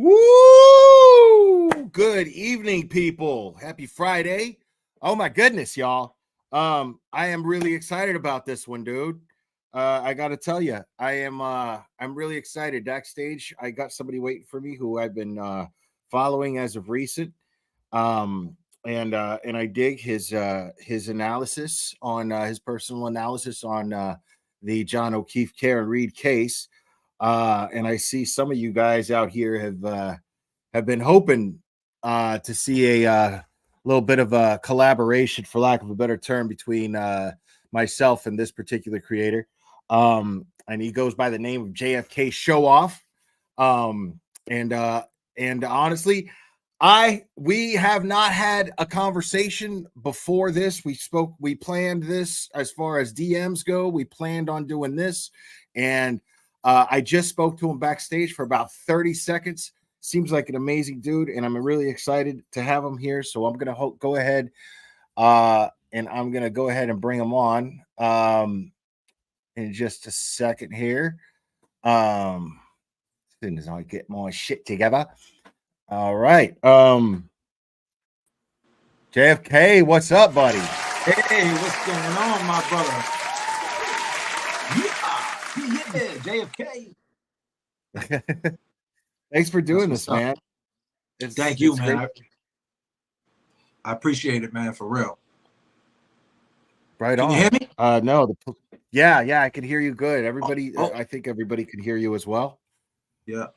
Woo! Good evening, people. Happy Friday. Oh my goodness, y'all. I am really excited about this one, dude. I gotta tell you, I'm really excited. Backstage, I got somebody waiting for me who I've been following as of recent. And I dig his analysis on his personal analysis on the John O'Keefe Karen Reed case. And I see some of you guys out here have been hoping to see a little bit of a collaboration, for lack of a better term, between myself and this particular creator. And he goes by the name of J.F.K. Showoff. And honestly, we have not had a conversation before this. We planned this as far as DMs go. We planned on doing this, and I just spoke to him backstage for about 30 seconds. Seems like an amazing dude, and I'm really excited to have him here. So I'm going to go ahead and bring him on in just a second here. As soon as I get my shit together. All right. JFK, what's up, buddy? Hey, what's going on, my brother? Yeah, JFK. Thanks for doing this, man. Thank you, man. I appreciate it, man, for real. Right on. Can you hear me? No. Yeah, I can hear you good. Everybody, I think everybody can hear you as well. Yeah.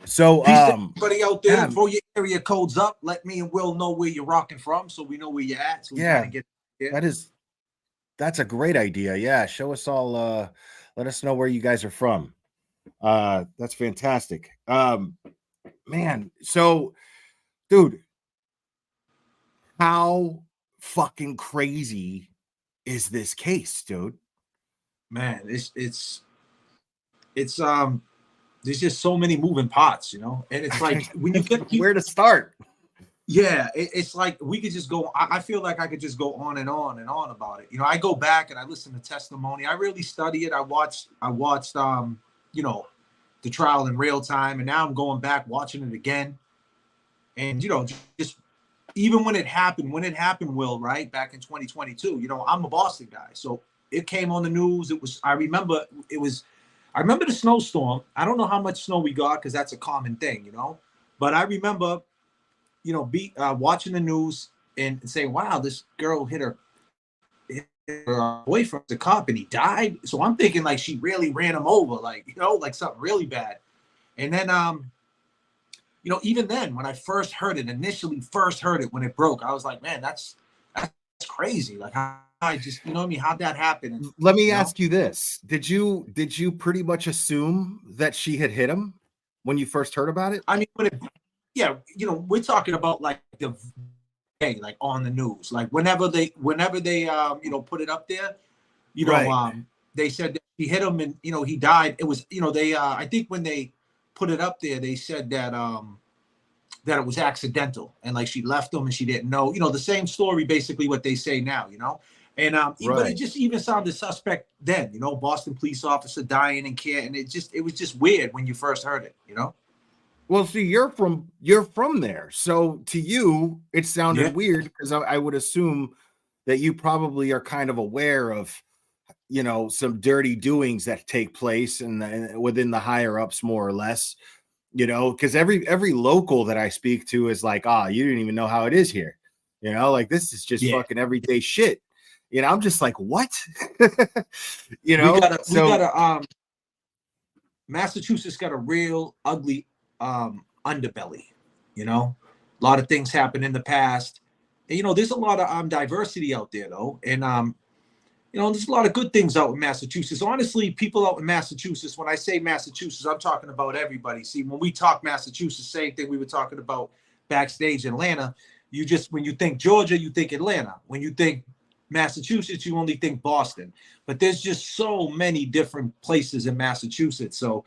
So, everybody out there, throw your area codes up. Let me and Will know where you're rocking from, so we know where you're at. So we kind of get that's a great idea. Yeah, show us all. Let us know where you guys are from. That's fantastic. Man, so, dude, how fucking crazy is this case, dude? Man, it's there's just so many moving parts, and it's like when you get where to start. Yeah, it's like we could just go. I feel like I could just go on and on and on about it. I go back and I listen to testimony. I really study it. I watched the trial in real time, and now I'm going back watching it again. And just even when it happened, Will, right back in 2022. I'm a Boston guy, so it came on the news. I remember the snowstorm. I don't know how much snow we got because that's a common thing, But I remember, watching the news and saying, "Wow, this girl hit her boyfriend, the cop, and he died." So I'm thinking like she really ran him over, like something really bad. And then, even then, when I initially first heard it when it broke, I was like, "Man, that's crazy." Like I just, how'd that happen? And, let me ask you this: Did you pretty much assume that she had hit him when you first heard about it? I mean, we're talking about like the day, like on the news, like whenever they put it up there, right. They said that she hit him and he died. It was they I think when they put it up there, they said that that it was accidental and like she left him and she didn't know. The same story, basically what they say now. And right. But it just even sounded suspect then. Boston police officer dying in care, and it was just weird when you first heard it. Well, see, you're from there, so to you it sounded weird because I would assume that you probably are kind of aware of some dirty doings that take place and within the higher ups, more or less, because every local that I speak to is like, you didn't even know how it is here, like this is just fucking everyday shit. I'm just like, what? We got Massachusetts got a real ugly underbelly. A lot of things happened in the past. And, there's a lot of diversity out there, though. And, there's a lot of good things out in Massachusetts. Honestly, people out in Massachusetts, when I say Massachusetts, I'm talking about everybody. See, when we talk Massachusetts, same thing we were talking about backstage in Atlanta. When you think Georgia, you think Atlanta. When you think Massachusetts, you only think Boston. But there's just so many different places in Massachusetts. So,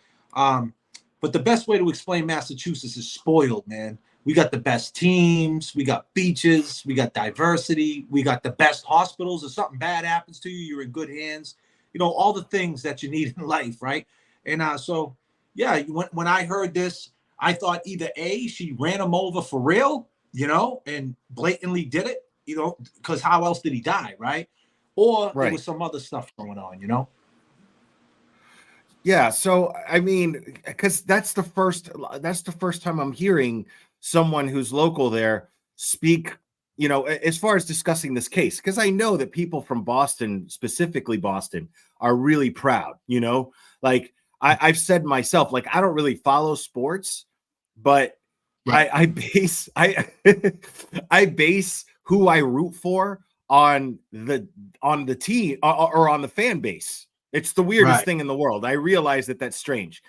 but the best way to explain Massachusetts is spoiled, man. We got the best teams. We got beaches. We got diversity. We got the best hospitals. If something bad happens to you, you're in good hands. All the things that you need in life, right? And so, yeah, when I heard this, I thought either A, she ran him over for real, and blatantly did it, because how else did he die, right? Or there Right. was some other stuff going on, Yeah, so I mean, because that's the first time I'm hearing someone who's local there speak, as far as discussing this case, because I know that people from Boston, specifically Boston, are really proud, like I've said myself, like I don't really follow sports, but Right. I base I I base who I root for on the team or on the fan base. It's the weirdest Right. thing in the world. I realize that that's strange,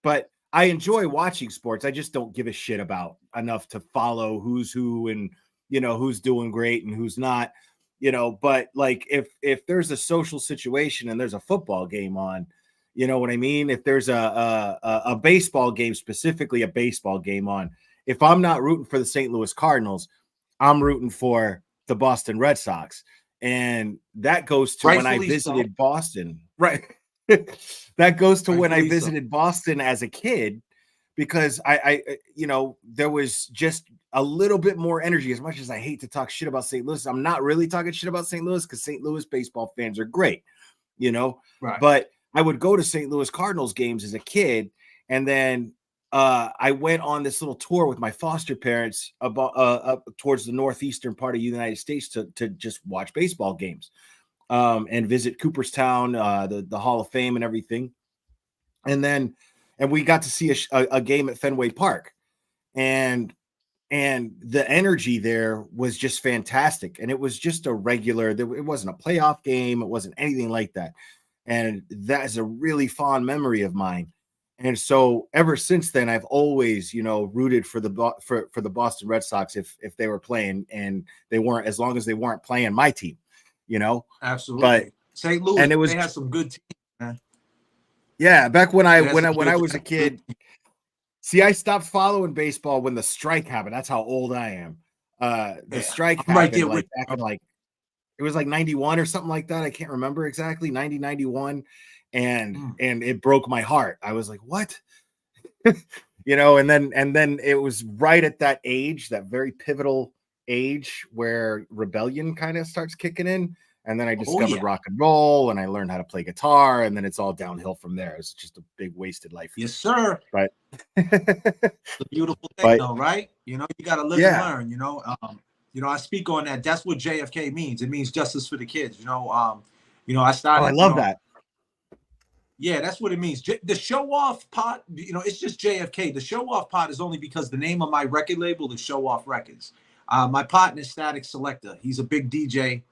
but I enjoy watching sports. I just don't give a shit about enough to follow who's who and who's doing great and who's not. But like if there's a social situation and there's a football game on, you know what I mean? If there's a baseball game, specifically a baseball game on, if I'm not rooting for the St. Louis Cardinals, I'm rooting for the Boston Red Sox. And that goes to when I Rightfully so. visited Boston. Right. That goes to when I Rightfully so. visited Boston as a kid, because there was just a little bit more energy. As much as I hate to talk shit about St. Louis, I'm not really talking shit about St. Louis because St. Louis baseball fans are great, Right. but I would go to St. Louis Cardinals games as a kid, and then I went on this little tour with my foster parents about up towards the northeastern part of the United States to just watch baseball games, and visit Cooperstown, the Hall of Fame and everything. And we got to see a game at Fenway Park, and the energy there was just fantastic. And it was just a regular, it wasn't a playoff game, it wasn't anything like that. And that is a really fond memory of mine. And so ever since then, I've always, rooted for the Boston Red Sox if they were playing, and they weren't, as long as they weren't playing my team, Absolutely. But St. Louis, and it was they had some good teams, man. yeah, back when They had some I good- was a kid. See, I stopped following baseball when the strike happened. That's how old I am. The Yeah, strike I'm right happened there with like back in like, it was like 91 or something like that. I can't remember exactly, 91. And Mm. it broke my heart. I was like, what? And then it was right at that age, that very pivotal age where rebellion kind of starts kicking in. And then I discovered yeah. rock and roll, and I learned how to play guitar, and then it's all downhill from there. It's just a big wasted life. Yes, sir. But It's a beautiful thing, but though, right? You got to live and yeah. learn. I speak on that. That's what JFK means. It means justice for the kids. I Oh, started. I love that. Yeah, that's what it means. The show off part, it's just JFK. The show off part is only because the name of my record label is Showoff Records. My partner is Static Selector. He's a big DJ.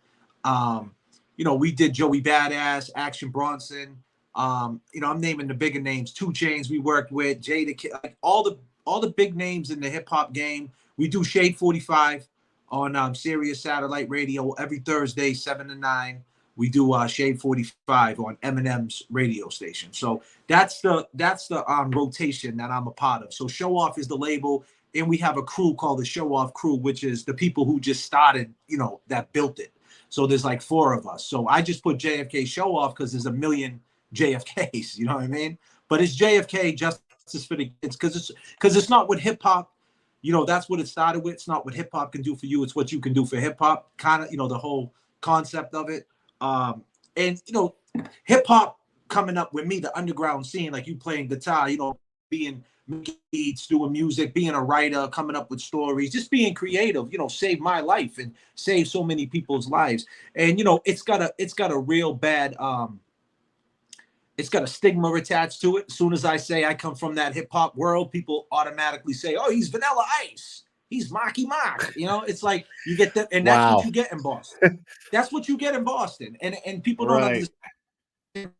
We did Joey Badass, Action Bronson. I'm naming the bigger names. 2 Chainz we worked with, J.F.K, like all the big names in the hip hop game. We do Shade 45 on Sirius Satellite Radio every Thursday, 7 to 9. We do Shade 45 on Eminem's radio station. So that's the rotation that I'm a part of. So Showoff is the label, and we have a crew called the Showoff Crew, which is the people who just started, that built it. So there's like 4 of us. So I just put JFK Showoff because there's a million JFKs. You know what I mean? But it's JFK Justice for the Kids because it's not what hip hop. That's what it started with. It's not what hip hop can do for you. It's what you can do for hip hop. Kind of, the whole concept of it. And hip hop coming up with me, the underground scene, like you playing guitar, being beats, doing music, being a writer, coming up with stories, just being creative, saved my life and saved so many people's lives. And it's got a real bad it's got a stigma attached to it. As soon as I say I come from that hip hop world, people automatically say, "Oh, he's Vanilla Ice. He's Marky Mark." It's like you get that, and that's what you get in Boston. That's what you get in Boston, and people don't understand.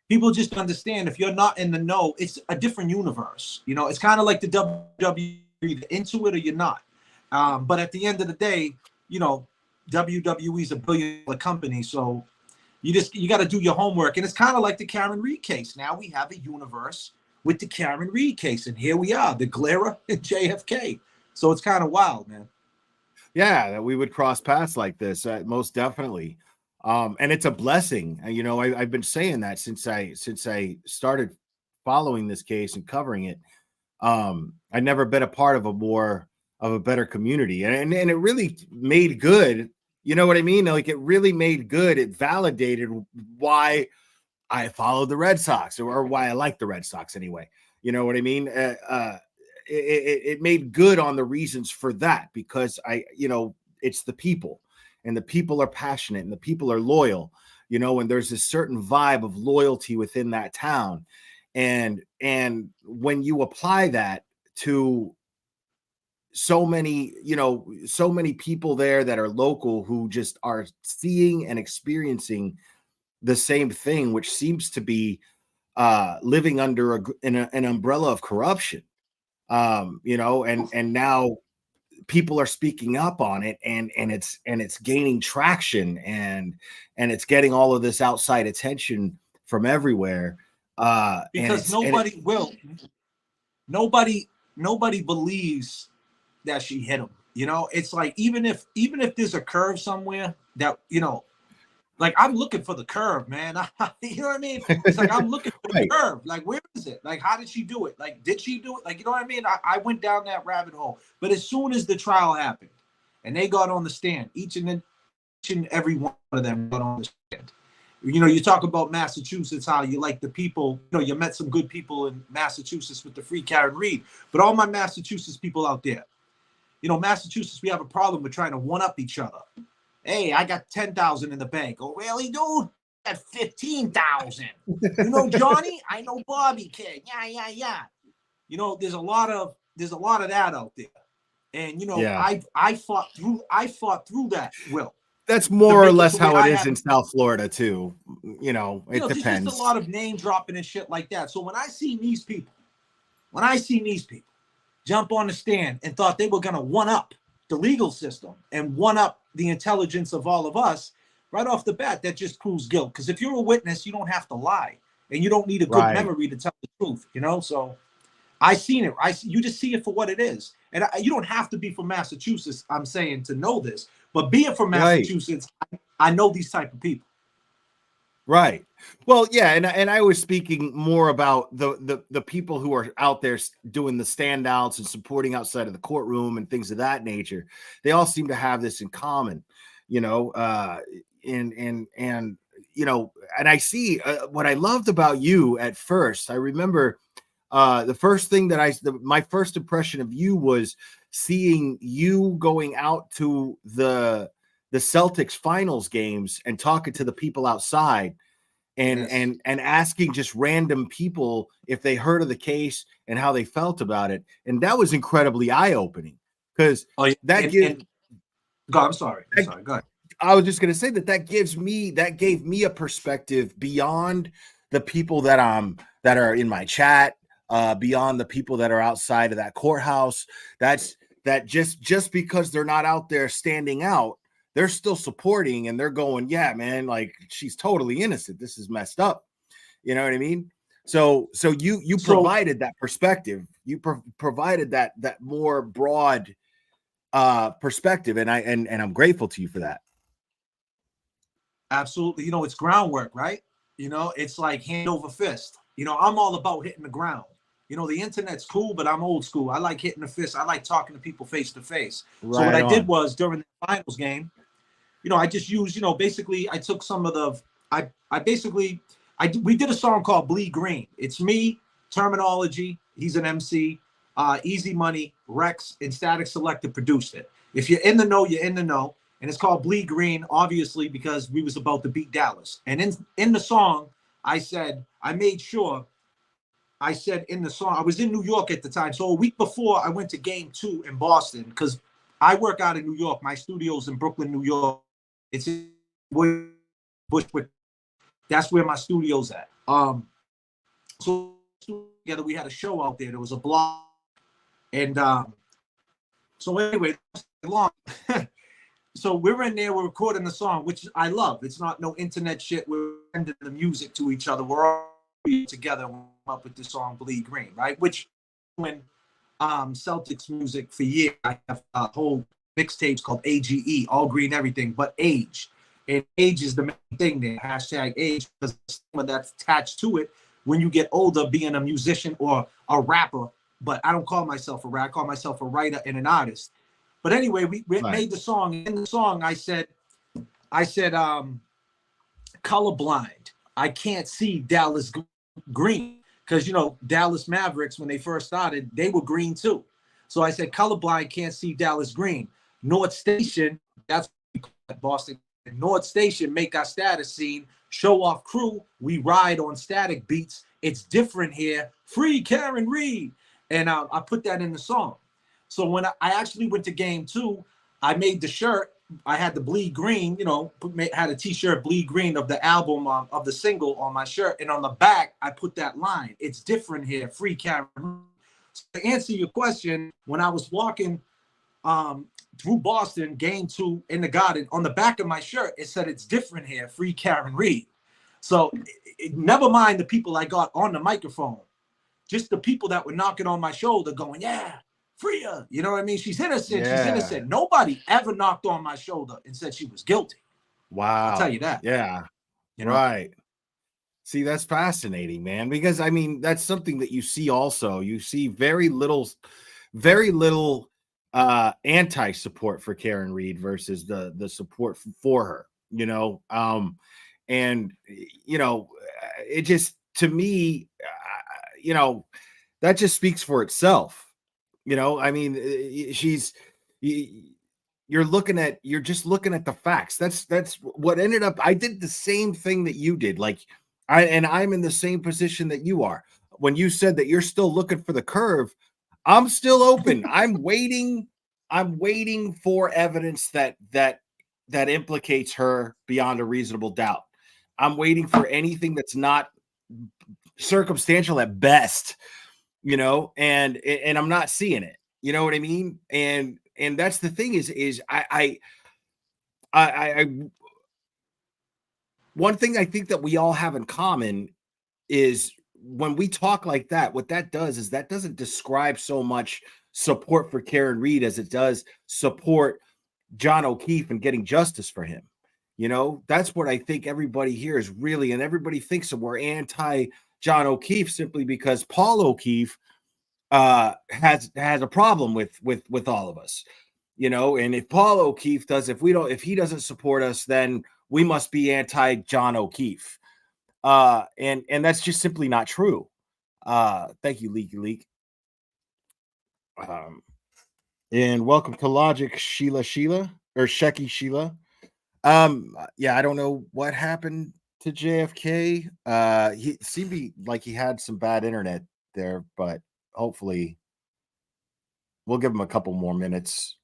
People just understand if you're not in the know, it's a different universe. It's kind of like the WWE, either into it or you're not. But at the end of the day, WWE is a billion-dollar company, so you got to do your homework. And it's kind of like the Karen Reed case. Now we have a universe with the Karen Reed case, and here we are, the Glera and JFK. So it's kind of wild, man. Yeah, that we would cross paths like this, most definitely. And it's a blessing. I've been saying that since I started following this case and covering it. I'd never been a part of a better community, and it really made good. You know what I mean? Like it really made good. It validated why I followed the Red Sox, or why I like the Red Sox anyway. You know what I mean? It made good on the reasons for that, because it's the people, and the people are passionate, and the people are loyal, and there's a certain vibe of loyalty within that town. And when you apply that to so many people there that are local, who just are seeing and experiencing the same thing, which seems to be living under an umbrella of corruption, and now people are speaking up on it, and it's gaining traction, and it's getting all of this outside attention from everywhere, Because nobody believes that she hit him. It's like, even if there's a curve somewhere that, like, I'm looking for the curve, man. You know what I mean? It's like, I'm looking for the Right. curve. Like, where is it? Like, how did she do it? Like, did she do it? Like, you know what I mean? I went down that rabbit hole. But as soon as the trial happened and they got on the stand, each and every one of them got on the stand. You talk about Massachusetts, how you like the people, you met some good people in Massachusetts with the free Karen Reed. But all my Massachusetts people out there, Massachusetts, we have a problem with trying to one-up each other. Hey, I got 10,000 in the bank. Oh, really, dude? I got 15,000. You know Johnny? I know Bobby kid. Yeah. There's a lot of that out there. And Yeah. I fought through that, Will. That's more or it less the way how it I is have in it. South Florida too. It There's just a depends. lot of name dropping and shit like that. So when I see these people jump on the stand and thought they were going to one up the legal system and one up the intelligence of all of us, right off the bat, that just proves guilt. Because if you're a witness, you don't have to lie, and you don't need a good Right. memory to tell the truth. So I seen it. You just see it for what it is, and you don't have to be from Massachusetts, I'm saying, to know this. But being from Massachusetts, right. I know these type of people. Right. Well, yeah, and I was speaking more about the people who are out there doing the standouts and supporting outside of the courtroom and things of that nature. They all seem to have this in common, and I see what I loved about you at first. I remember the first thing that my first impression of you was seeing you going out to the Celtics finals games and talking to the people outside, and Yes. and asking just random people if they heard of the case and how they felt about it. And that was incredibly eye-opening, because Oh, yeah. I'm sorry. Go ahead. I was just going to say that gave me a perspective beyond the people that are in my chat, beyond the people that are outside of that courthouse. That just because they're not out there standing out, they're still supporting, and they're going, yeah, man, like, she's totally innocent. This is messed up. You know what I mean? So you provided that perspective. You provided that more broad perspective, and I'm grateful to you for that. Absolutely. It's groundwork, right? It's like hand over fist. I'm all about hitting the ground. The internet's cool, but I'm old school. I like hitting the fist. I like talking to people face to face. So what I did was, during the finals game, I just used, basically, I took some of the, we did a song called Bleed Green. It's me, Terminology. He's an MC. Easy Money, Rex, and Static Selector produced it. If you're in the know, you're in the know. And it's called Bleed Green, obviously, because we was about to beat Dallas. And in the song, I said in the song, I was in New York at the time. So a week before, I went to Game 2 in Boston, because I work out in New York. My studio's in Brooklyn, New York. It's in Bushwick. That's where my studio's at. So together, we had a show out there. There was a block. And so anyway, long. So we're in there, we're recording the song, which I love. It's not no internet shit. We're sending the music to each other. We're all together and we're up with the song Bleed Green, right? Which, when Celtics music for years, I have a whole mixtapes called AGE, All Green Everything, but Age. And age is the main thing there, #age, because that's attached to it. When you get older, being a musician or a rapper, but I don't call myself a rapper. I call myself a writer and an artist. But anyway, we made the song. In the song, I said, colorblind. I can't see Dallas green because, you know, Dallas Mavericks, when they first started, they were green too. So I said, colorblind, can't see Dallas green. North Station, that's Boston. North Station, make our status scene. Showoff crew, we ride on static beats. It's different here. Free Karen Reed. And I put that in the song. So when I actually went to game 2, I made the shirt. I had the bleed green, you know, had a t-shirt bleed green of the album, of the single on my shirt. And on the back, I put that line. It's different here. Free Karen Reed. So to answer your question, when I was walking through Boston, game 2 in the Garden, on the back of my shirt, it said, it's different here. Free Karen Reed. So never mind the people I got on the microphone, just the people that were knocking on my shoulder going, yeah, free her. You know what I mean? She's innocent. Yeah. She's innocent. Nobody ever knocked on my shoulder and said she was guilty. Wow. I'll tell you that. Yeah. You know? Right. See, that's fascinating, man, because I mean, that's something that you see also. You see very little anti-support for Karen Reed versus the support for her, you know. And you know, it just, to me, you know, that just speaks for itself. You know, I mean, you're just looking at the facts. That's what ended up. I did the same thing that you did. Like, I'm in the same position that you are. When you said that you're still looking for the curve, I'm still open. I'm waiting for evidence that implicates her beyond a reasonable doubt. I'm waiting for anything that's not circumstantial at best, you know, and I'm not seeing it. You know what I mean? And that's the thing is I one thing I think that we all have in common is when we talk like that, what that does is that doesn't describe so much support for Karen Reed as it does support John O'Keefe and getting justice for him. You know, that's what I think everybody here is really, and everybody thinks that we're anti John O'Keefe simply because Paul O'Keefe has a problem with all of us, you know. And if Paul O'Keefe if he doesn't support us, then we must be anti John O'Keefe. And that's just simply not true. Thank you, Leaky Leak. And welcome to Logic, Sheila or Shecky Sheila. Yeah, I don't know what happened to JFK. He seemed like he had some bad internet there, but hopefully we'll give him a couple more minutes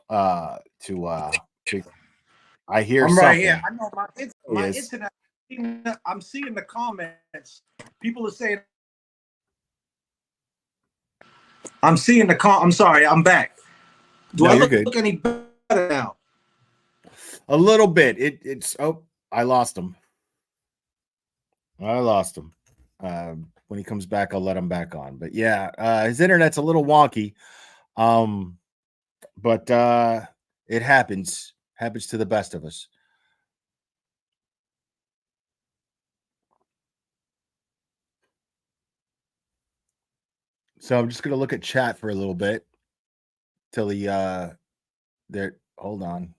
to I hear I'm something. right here. I know my internet. I'm seeing the comments. People are saying, I'm seeing I'm sorry, I'm back. Do I look any better now? A little bit. It's I lost him. When he comes back, I'll let him back on. But yeah, his internet's a little wonky. But it happens to the best of us. So I'm just gonna look at chat for a little bit till he there. Hold on.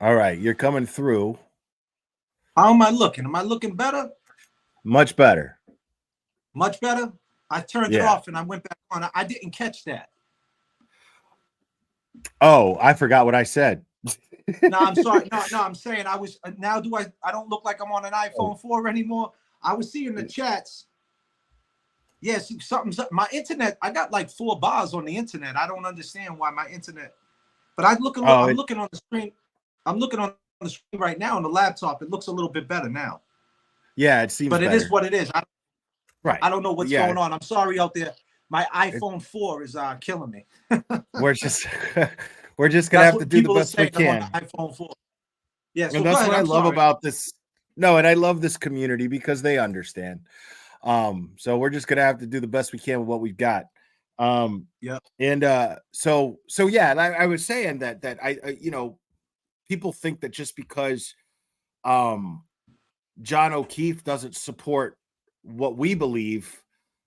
All right, you're coming through. How am I looking? Am I looking better? Much better. Much better? I turned it off and I went back on. I didn't catch that. Oh, I forgot what I said. No, I'm sorry. No, I'm saying I was now. I don't look like I'm on an iPhone 4 anymore. I was seeing the chats. Yes, something. My internet. I got like 4 bars on the internet. I don't understand why my internet. But I'm looking on the screen. I'm looking on the screen right now on the laptop. It looks a little bit better now. Yeah, it seems. But better. It is what it is. I don't know what's going on. I'm sorry out there. My iPhone 4 is killing me. We're just gonna have to do the best we can. On the iPhone 4. Yeah, so and that's what I love about this. No, and I love this community because they understand. So we're just gonna have to do the best we can with what we've got. Yeah. And so yeah, and I was saying that I you know, people think that just because John O'Keefe doesn't support what we believe,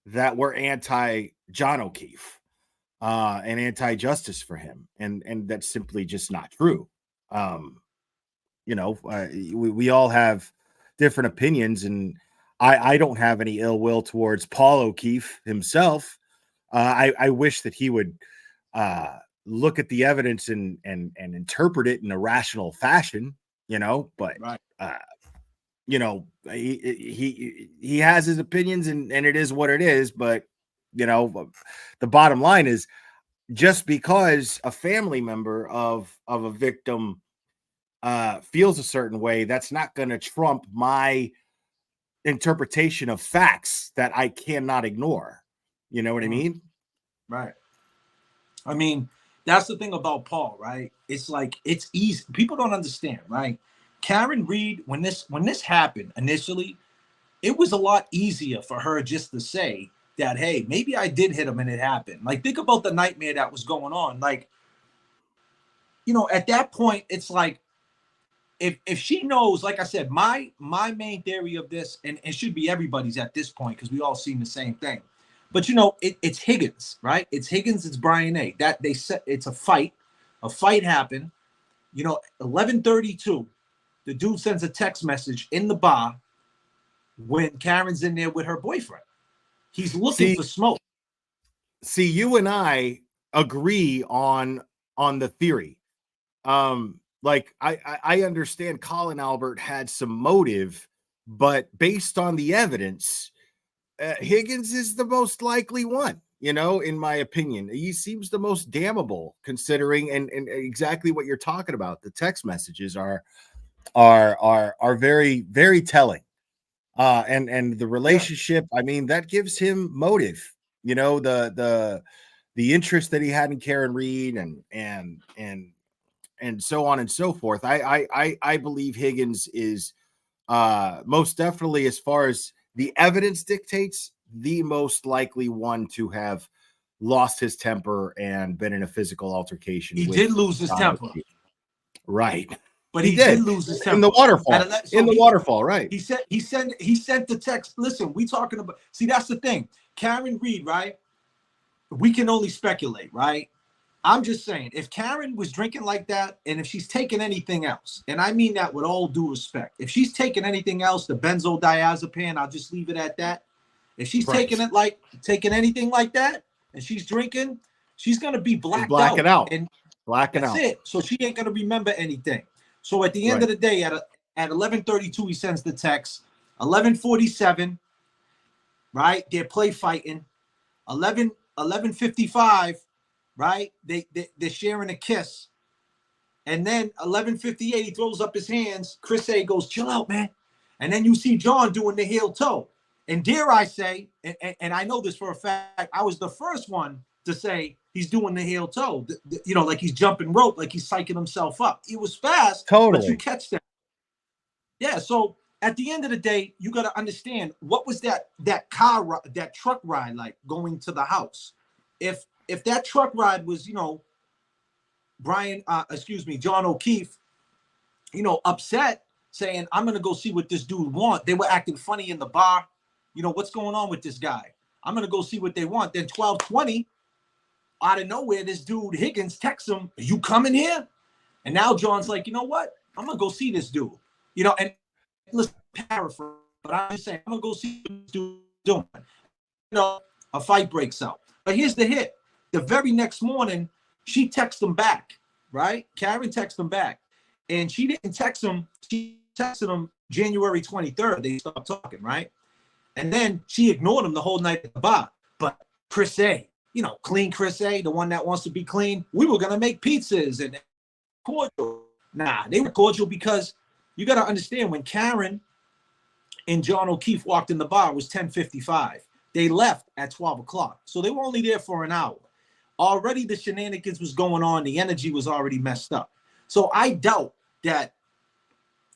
that we're anti John O'Keefe and anti-justice for him, and that's simply just not true. We all have different opinions, and I don't have any ill will towards Paul O'Keefe himself. I wish that he would look at the evidence and interpret it in a rational fashion, but Right. he has his opinions, and it is what it is. But the bottom line is, just because a family member of a victim feels a certain way, that's not going to trump my interpretation of facts that I cannot ignore. You know what I mean? Right. I mean, that's the thing about Paul, right? It's like, it's easy. People don't understand, right? Karen Reed, when this happened initially, it was a lot easier for her just to say that, hey, maybe I did hit him and it happened. Like, think about the nightmare that was going on. Like, at that point, it's like, if she knows, like I said, my main theory of this, and it should be everybody's at this point, because we all seen the same thing. But it's Higgins, right? It's Higgins, it's Brian A. That they said it's a fight. A fight happened. 11:32. The dude sends a text message in the bar when Karen's in there with her boyfriend. He's looking for smoke. See, you and I agree on the theory. Like I understand Colin Albert had some motive, but based on the evidence, Higgins is the most likely one, in my opinion. He seems the most damnable, considering and exactly what you're talking about. The text messages are very, very telling. And the relationship, I mean, that gives him motive, the interest that he had in Karen Reed and so on and so forth. I believe Higgins is most definitely, as far as the evidence dictates, the most likely one to have lost his temper and been in a physical altercation. He did lose his temper. Right. But he did lose his temper in the waterfall. Waterfall, right? He sent the text. Listen, we talking about. See, that's the thing. Karen Reed, right? We can only speculate, right? I'm just saying, if Karen was drinking like that, and if she's taking anything else, and I mean that with all due respect, if she's taking anything else, the benzodiazepine, I'll just leave it at that. If she's taking anything like that, and she's drinking, she's gonna be blacking out. And that's it. So she ain't gonna remember anything. So at the end of the day, at 11:32, he sends the text. 11:47, right? They're play fighting. 11:55, right? They're sharing a kiss. And then 11:58, he throws up his hands. Chris A goes, chill out, man. And then you see John doing the heel toe. And dare I say, and I know this for a fact, I was the first one to say he's doing the heel toe, like he's jumping rope, like he's psyching himself up. It was fast, but you catch that. Yeah, so at the end of the day, you got to understand, what was that truck ride like going to the house? If that truck ride was, John O'Keefe, upset, saying, I'm going to go see what this dude want. They were acting funny in the bar. What's going on with this guy? I'm going to go see what they want. Then 12:20, out of nowhere, this dude Higgins texts him, are you coming here? And now John's like, you know what? I'm going to go see this dude. And let's paraphrase, but I'm just saying, I'm going to go see what this dude doing. A fight breaks out. But here's the hit. The very next morning, she texts him back, right? Karen texts him back. And she didn't text him. She texted him January 23rd. They stopped talking, right? And then she ignored him the whole night at the bar. But Chris A, clean Chris A, the one that wants to be clean, we were going to make pizzas and cordial. Nah, they were cordial because you got to understand, when Karen and John O'Keefe walked in the bar, it was 10:55. They left at 12 o'clock. So they were only there for an hour. Already the shenanigans was going on. The energy was already messed up. So I doubt that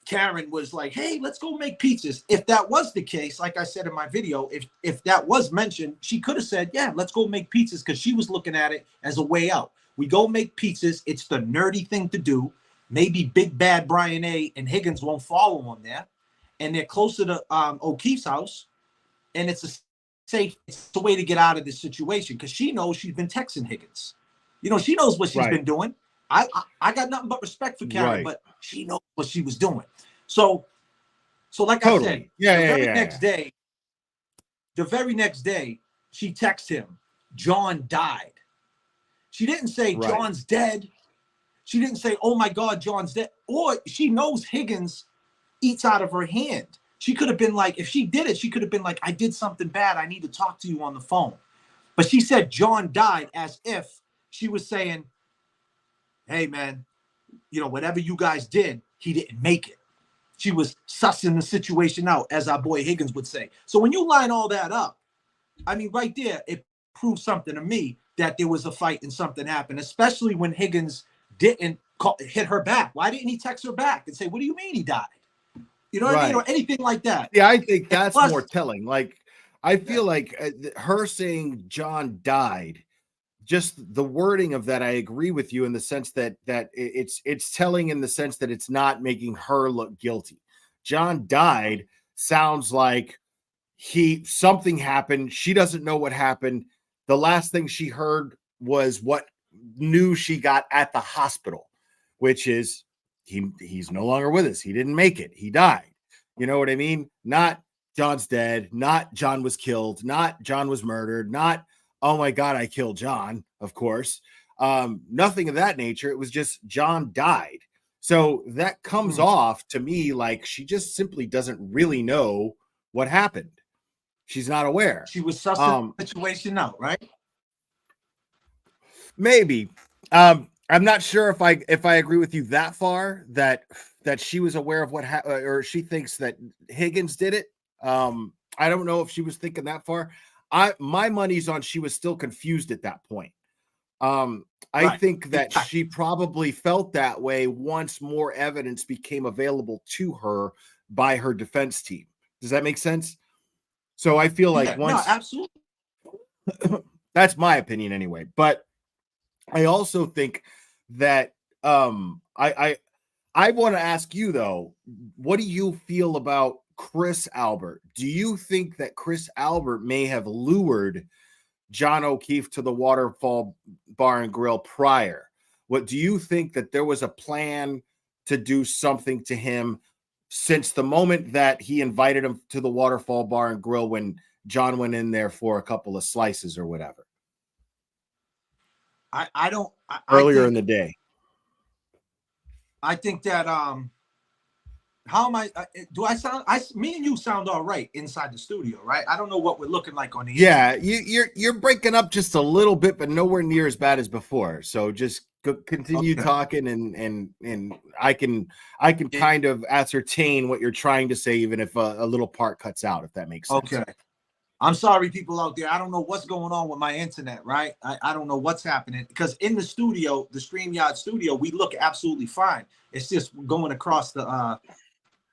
Karen was like, hey, let's go make pizzas. If that was the case, like I said in my video, if that was mentioned, she could have said, yeah, let's go make pizzas, because she was looking at it as a way out. We go make pizzas. It's the nerdy thing to do. maybe Big Bad Brian A. and Higgins won't follow him there, and they're closer to O'Keefe's house, and it's a way to get out of this situation because she knows she's been texting Higgins. You know, she knows what she's been doing. I got nothing but respect for Karen, but she knows what she was doing. So like I said, the very next day, she texts him, John died. She didn't say John's dead. She didn't say, oh my God, John's dead. Or she knows Higgins eats out of her hand. She could have been like, if she did it, she could have been like, I did something bad. I need to talk to you on the phone. But she said John died as if she was saying, hey, man, you know, whatever you guys did, he didn't make it. She was sussing the situation out, as our boy Higgins would say. So when you line all that up, I mean, right there, it proves something to me that there was a fight and something happened, especially when Higgins didn't hit her back. Why didn't he text her back and say, what do you mean he died? You know what I mean? Or anything like that. Yeah, I think that's more telling. Like, I feel like her saying John died, just the wording of that, I agree with you in the sense that it's telling in the sense that it's not making her look guilty. John died sounds like something happened. She doesn't know what happened. The last thing she heard was what news she got at the hospital, which is he's no longer with us. He didn't make it. He died. You know what I mean? Not John's dead, not John was killed, not John was murdered, not oh my God, I killed John, of course. Nothing of that nature. It was just John died. So that comes off to me like she just simply doesn't really know what happened. She's not aware. She was sussing the situation out, right? Maybe. I'm not sure if I agree with you that far that she was aware of what happened, or she thinks that Higgins did it. I don't know if she was thinking that far. My money's on she was still confused at that point. I think that she probably felt that way once more evidence became available to her by her defense team. Does that make sense? So I feel like once, no, absolutely. That's my opinion anyway. But I also think that I want to ask you though, what do you feel about Chris Albert? Do you think that Chris Albert may have lured John O'Keefe to the Waterfall Bar and Grill prior? What do you think that there was a plan to do something to him since the moment that he invited him to the Waterfall Bar and Grill when John went in there for a couple of slices or whatever? Earlier in the day. I think that how am I? Do I sound? Me and you sound all right inside the studio, right? I don't know what we're looking like on the inside. You're breaking up just a little bit, but nowhere near as bad as before. So just continue talking, and I can kind of ascertain what you're trying to say, even if a little part cuts out, if that makes sense. Okay. I'm sorry, people out there. I don't know what's going on with my internet, right? I don't know what's happening because in the studio, the StreamYard studio, we look absolutely fine. It's just going across the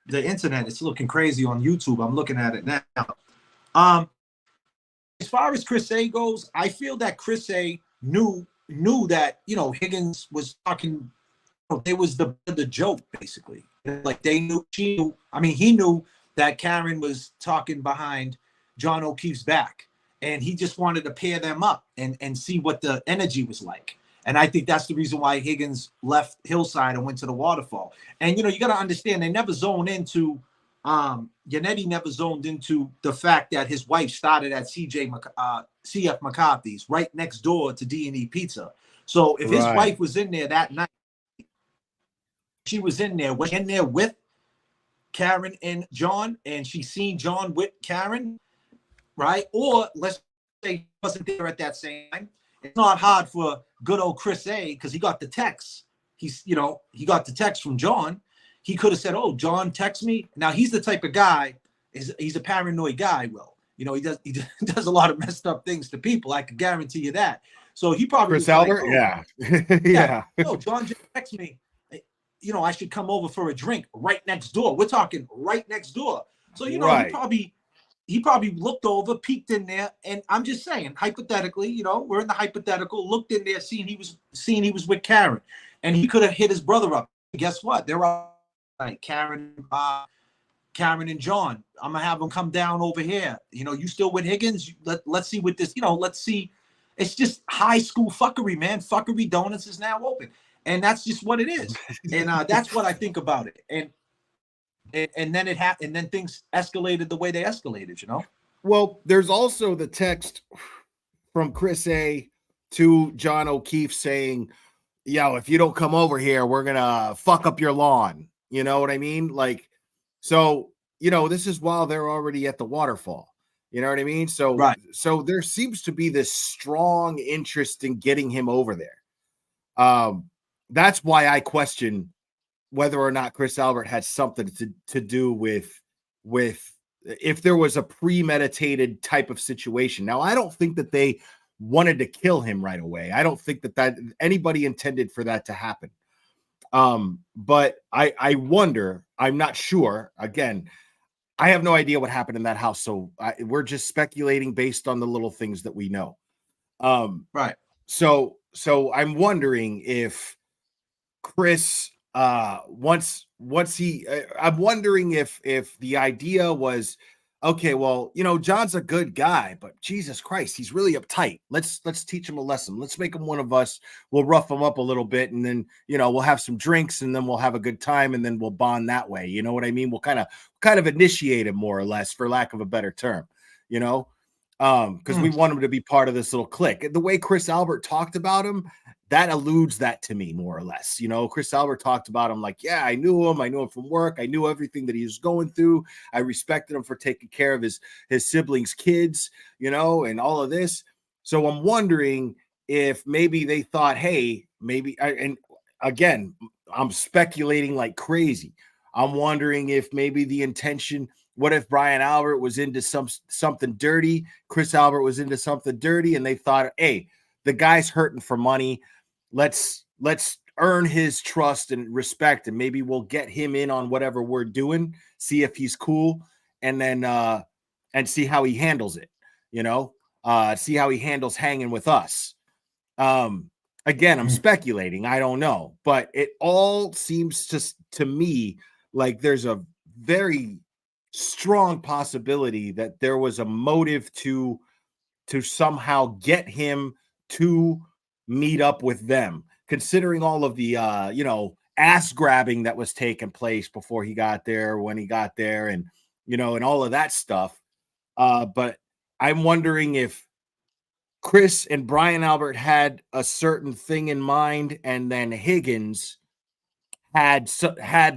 internet. It's looking crazy on YouTube. I'm looking at it now. As far as Chris A goes, I feel that Chris A knew that, you know, Higgins was talking. It was the joke, basically. Like they knew, he knew that Karen was talking behind John O'Keefe's back, and he just wanted to pair them up and see what the energy was like. And I think that's the reason why Higgins left Hillside and went to the Waterfall. And, you know, you got to understand, they never zoned into, Yannetti never zoned into the fact that his wife started at CF McCarthy's right next door to D&E Pizza. So if his wife was in there that night, she was in there with Karen and John, and she seen John with Karen, right? Or let's say he wasn't there at that same time. It's not hard for good old Chris A, because he got the text. He got the text from John. He could have said, "Oh, John text me." Now he's the type of guy, he's a paranoid guy. Will, you know, he does a lot of messed up things to people. I can guarantee you that. So he probably Chris Albert, yeah. Oh, John just texted me. You know, I should come over for a drink right next door. We're talking right next door. So, you know, he probably looked over, peeked in there, and I'm just saying, hypothetically, you know, we're in the hypothetical, looked in there, seeing he was with Karen, and he could have hit his brother up. guess what? They're all like Karen and John. I'm gonna have them come down over here. You know, you still with Higgins? Let's see what this. You know, let's see. It's just high school fuckery, man. Fuckery Donuts is now open, and that's just what it is. And that's what I think about it. And then and then things escalated the way they escalated. You know. Well, there's also the text from Chris A to John O'Keefe saying, yo, if you don't come over here, we're gonna fuck up your lawn. You know what I mean? Like, so, you know, this is while they're already at the waterfall. You know what I mean? So, right. So there seems to be this strong interest in getting him over there. That's why I question whether or not Chris Albert had something to do with if there was a premeditated type of situation. Now, I don't think that they wanted to kill him right away. I don't think that anybody intended for that to happen. But I wonder, I'm not sure. Again, I have no idea what happened in that house. So we're just speculating based on the little things that we know. Right. So I'm wondering if Chris, once he, I'm wondering if the idea was, okay, well, you know, John's a good guy, but Jesus Christ, he's really uptight. Let's teach him a lesson. Let's make him one of us. We'll rough him up a little bit, and then, you know, we'll have some drinks, and then we'll have a good time, and then we'll bond that way. You know what I mean? We'll kind of initiate him more or less, for lack of a better term, you know, because we want him to be part of this little clique. The way Chris Albert talked about him, that alludes that to me more or less. You know, Chris Albert talked about him like, yeah, I knew him from work. I knew everything that he was going through. I respected him for taking care of his siblings' kids, you know, and all of this. So I'm wondering if maybe they thought, hey, maybe, and again, I'm speculating like crazy. I'm wondering if maybe the intention, what if Brian Albert was into something dirty, Chris Albert was into something dirty, and they thought, hey, the guy's hurting for money. Let's earn his trust and respect, and maybe we'll get him in on whatever we're doing, see if he's cool, and then and see how he handles it, you know, see how he handles hanging with us. Again, I'm speculating, I don't know, but it all seems to me like there's a very strong possibility that there was a motive to somehow get him to meet up with them, considering all of the you know, ass grabbing that was taking place before he got there, when he got there, and, you know, and all of that stuff. But I'm wondering if Chris and Brian Albert had a certain thing in mind, and then Higgins had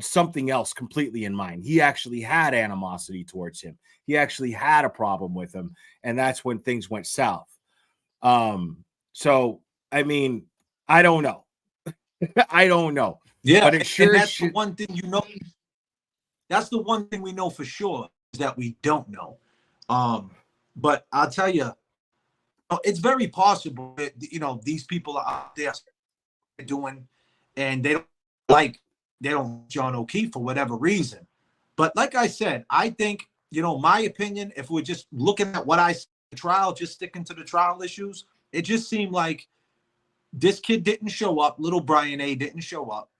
something else completely in mind. He actually had animosity towards him. He actually had a problem with him, and that's when things went south. So I mean, I don't know. I don't know. Yeah, but it sure and that's the one thing, you know. That's the one thing we know for sure, is that we don't know. But I'll tell you, it's very possible that, you know, these people are out there doing, and they don't John O'Keefe for whatever reason. But like I said, I think, you know, my opinion, if we're just looking at what I saw in the trial, just sticking to the trial issues, it just seemed like this kid didn't show up. Little Brian A didn't show up.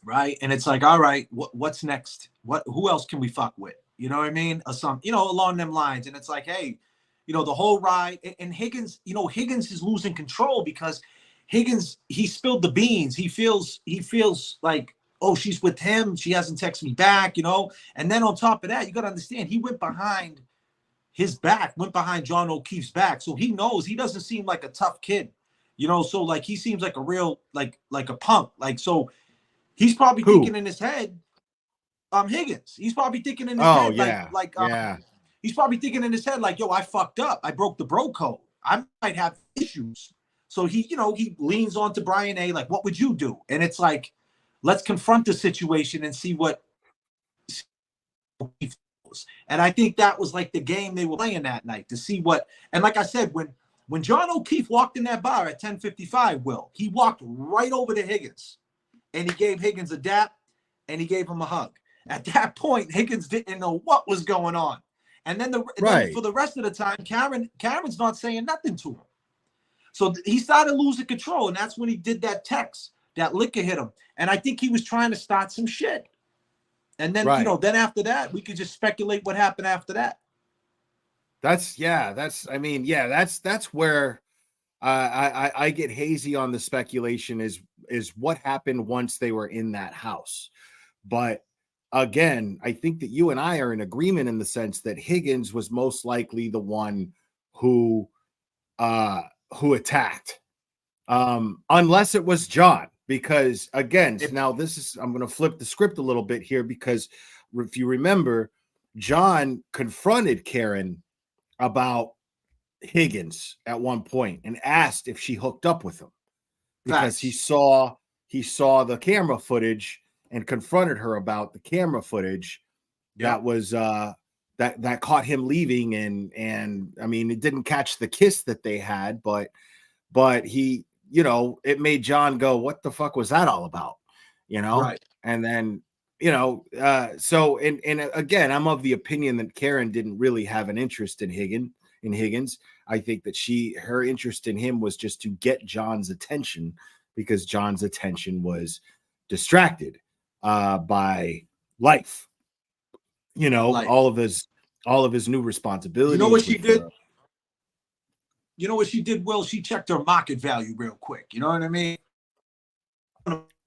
Right. And it's like, all right, what's next? Who else can we fuck with? You know what I mean? Or some, you know, along them lines. And it's like, hey, you know, the whole ride, and Higgins, you know, Higgins is losing control, because Higgins, he spilled the beans. He feels like, oh, she's with him. She hasn't texted me back, you know? And then on top of that, you got to understand, he went behind John O'Keefe's back. So he knows, he doesn't seem like a tough kid, you know? So like, he seems like a real, like a punk. Like, so he's probably thinking in his head, Higgins, he's probably thinking in his head, yeah. He's probably thinking in his head, like, yo, I fucked up. I broke the bro code. I might have issues. So he, you know, he leans on to Brian A, like, what would you do? And it's like, let's confront the situation and see what. And I think that was like the game they were playing that night, to see what. And like I said, when John O'Keefe walked in that bar at 10:55, he walked right over to Higgins, and he gave Higgins a dap, and he gave him a hug. At that point, Higgins didn't know what was going on. And then then for the rest of the time, Karen's not saying nothing to him. So he started losing control, and that's when he did that text that liquor hit him. And I think he was trying to start some shit. And then, Right. then after that, we could just speculate what happened after that. That's where I get hazy on the speculation is what happened once they were in that house. But again, I think that you and I are in agreement in the sense that Higgins was most likely the one who attacked, unless it was John. Because again, now I'm going to flip the script a little bit here, because if you remember, John confronted Karen about Higgins at one point and asked if she hooked up with him, because he saw the camera footage and confronted her about the camera footage that was that caught him leaving, and I mean, it didn't catch the kiss that they had, but he, it made John go, what the fuck was that all about? Right. And then, so and again, I'm of the opinion that Karen didn't really have an interest in Higgins. I think that her interest in him was just to get John's attention, because John's attention was distracted by life. All of his new responsibilities. You know what she did? You know what she did, Will? She checked her market value real quick. You know what I mean?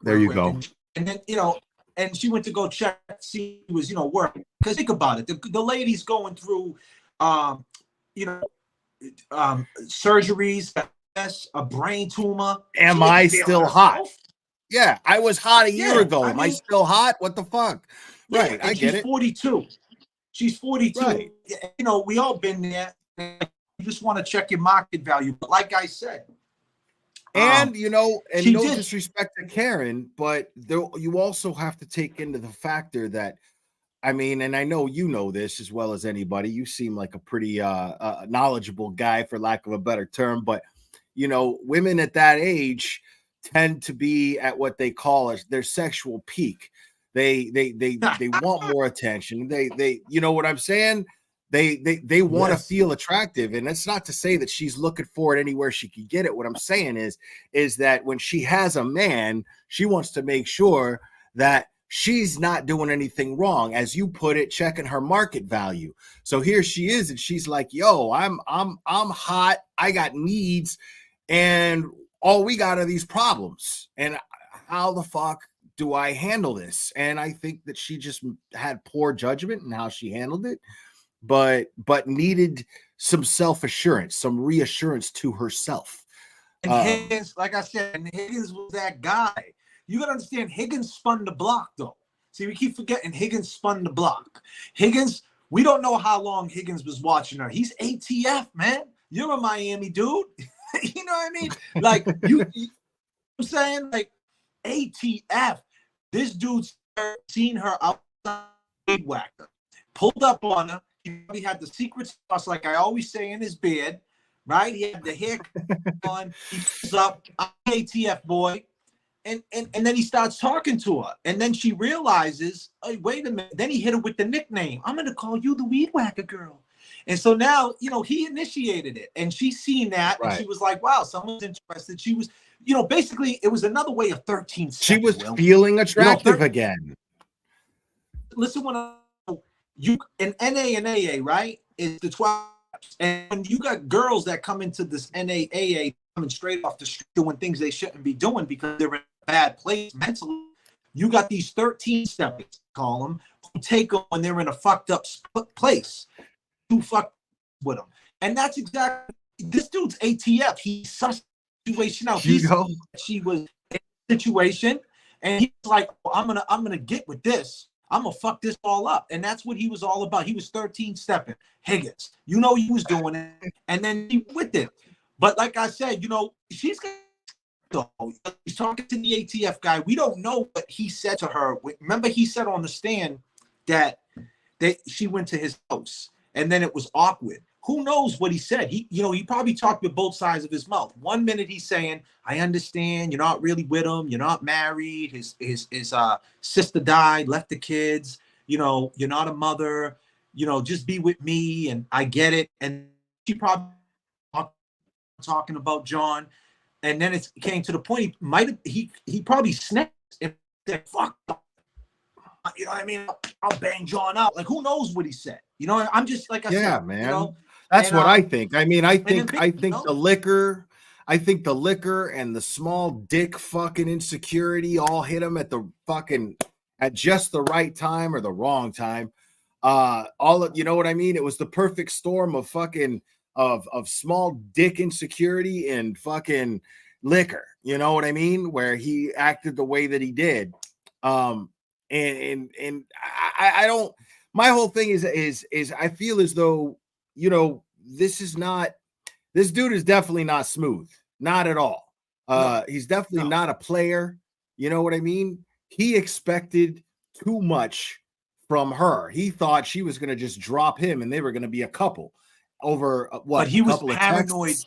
There you go. And then, and she went to go check, see he was, working. Because think about it. The lady's going through, surgeries, a brain tumor. Am I still hot? Yeah, I was hot a year ago. Am I still hot? What the fuck? Yeah, right, I get it. 42. She's 42. Right. We all been there. You just want to check your market value. But like I said, and no disrespect to Karen, but you also have to take into the factor that, I mean, and I know you know this as well as anybody. You seem like a pretty knowledgeable guy, for lack of a better term. But women at that age tend to be at what they call their sexual peak. They want more attention. They you know what I'm saying? They want to feel attractive, and that's not to say that she's looking for it anywhere she can get it. What I'm saying is that when she has a man, she wants to make sure that she's not doing anything wrong, as you put it, checking her market value. So here she is, and she's like, "Yo, I'm hot. I got needs, and all we got are these problems. And how the fuck do I handle this?" And I think that she just had poor judgment in how she handled it, but needed some self-assurance, some reassurance to herself. And Higgins, like I said, Higgins was that guy. You got to understand, Higgins spun the block, though. See, we keep forgetting Higgins spun the block. Higgins, we don't know how long Higgins was watching her. He's ATF, man. You're a Miami dude. You know what I mean? Like, I'm saying, like, ATF. This dude's seen her outside whacker, pulled up on her. He probably had the secret sauce, like I always say, in his beard, right? He had the hair on. He pulls up, I'm ATF boy. And then he starts talking to her. And then she realizes, oh, wait a minute. Then he hit her with the nickname. I'm going to call you the weed whacker girl. And so now, he initiated it. And she's seen that. Right. And she was like, wow, someone's interested. She was, basically, it was another way of 13 steps. She was feeling attractive again. Listen, when you in NA and AA, right, is the 12 steps. And when you got girls that come into this NAAA coming straight off the street doing things they shouldn't be doing because they're in a bad place mentally, you got these 13 steps, call them, who take them when they're in a fucked up place. Who fuck with them. And that's exactly, this dude's ATF. He sussed the situation out. She was in a situation, and he's like, well, I'm gonna get with this. I'm gonna fuck this all up. And that's what he was all about. He was 13 stepping. Higgins, he was doing it, and then he with it. But like I said, she's talking to the ATF guy. We don't know what he said to her. Remember, he said on the stand that she went to his house, and then it was awkward. Who knows what he said? He probably talked with both sides of his mouth. One minute he's saying, "I understand. You're not really with him. You're not married. His sister died, left the kids. You're not a mother. Just be with me, and I get it." And she probably talking about John. and then it came to the point he probably snapped and said, "Fuck," you know what I mean? I'll bang John out. Like, who knows what he said? You know, I'm just like I said, man. you know, That's and what I think. I mean, I think you know? the liquor, I think the liquor and the small dick fucking insecurity all hit him at the fucking at just the right time or the wrong time. All of, you know what I mean? It was the perfect storm of fucking of small dick insecurity and fucking liquor. You know what I mean? Where he acted the way that he did. And I don't. My whole thing is I feel as though, you know, this dude is definitely not smooth, not at all. He's definitely not a player. You know what I mean? He expected too much from her. He thought she was going to just drop him and they were going to be a couple over But he a was couple of paranoid. texts.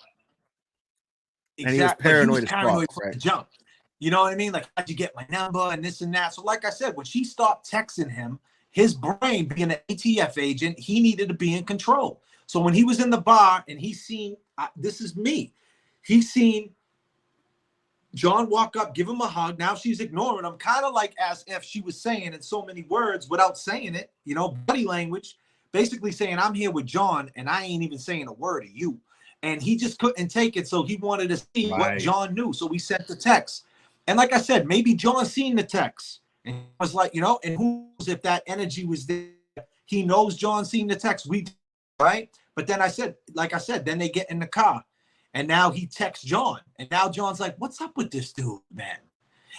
Exactly. And he was paranoid as fuck, from right? the jump. You know what I mean? Like, how'd you get my number and this and that? So, like I said, when she stopped texting him, his brain, being an ATF agent, he needed to be in control. So when he was in the bar and he seen, this is me, he seen John walk up, give him a hug. Now she's ignoring him, kind of like as if she was saying in so many words without saying it, you know, body language, basically saying, I'm here with John and I ain't even saying a word to you. And he just couldn't take it. So he wanted to see what John knew. So we sent the text. And like I said, maybe John seen the text and was like, you know, and who knows if that energy was there. He knows John seen the text. Right. But then like I said, then they get in the car and now he texts John. And now John's like, what's up with this dude, man?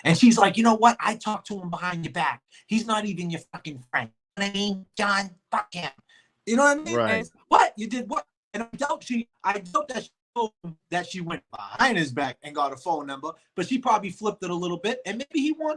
And she's like, you know what? I talked to him behind your back. He's not even your fucking friend. You know what I mean? John, fuck him. You know what I mean? Right. And what? You did what? And I doubt that she went behind his back and got a phone number, but she probably flipped it a little bit. And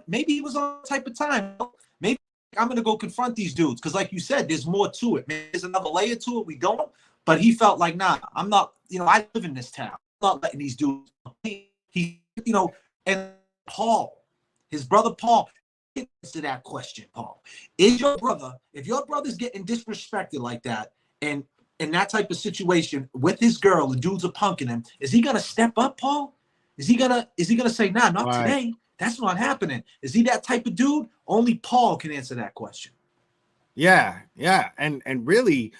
maybe he was on type of time. Maybe I'm gonna go confront these dudes because, like you said, there's more to it. Maybe there's another layer to it. We don't. But he felt like, nah, I'm not. You know, I live in this town. I'm not letting these dudes. He, you know, and Paul, his brother Paul, answer that question. Paul, is your brother? If your brother's getting disrespected like that, and in that type of situation with his girl, the dudes are punking him, is he gonna step up, Paul? Is he gonna say, nah, not today? That's not happening. Is he that type of dude? Only Paul can answer that question. Yeah. And really,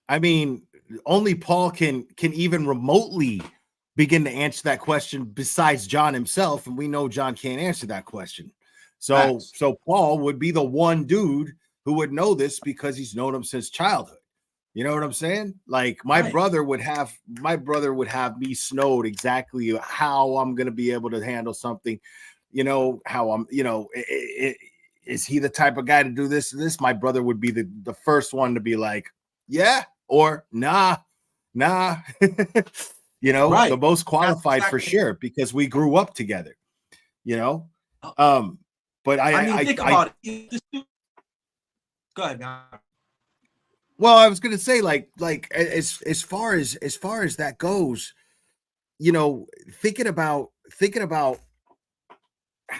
I mean, only Paul can even remotely begin to answer that question besides John himself. And we know John can't answer that question. So Paul would be the one dude who would know this because he's known him since childhood. You know what I'm saying? Like my brother would have me snowed exactly how I'm going to be able to handle something, you know, how I'm, you know, is he the type of guy to do this? My brother would be the first one to be like, yeah, or nah, you know, the most qualified for sure, because we grew up together, you know? But I think about it. Go ahead, man. Well, I was gonna say, like as far as that goes, you know, thinking about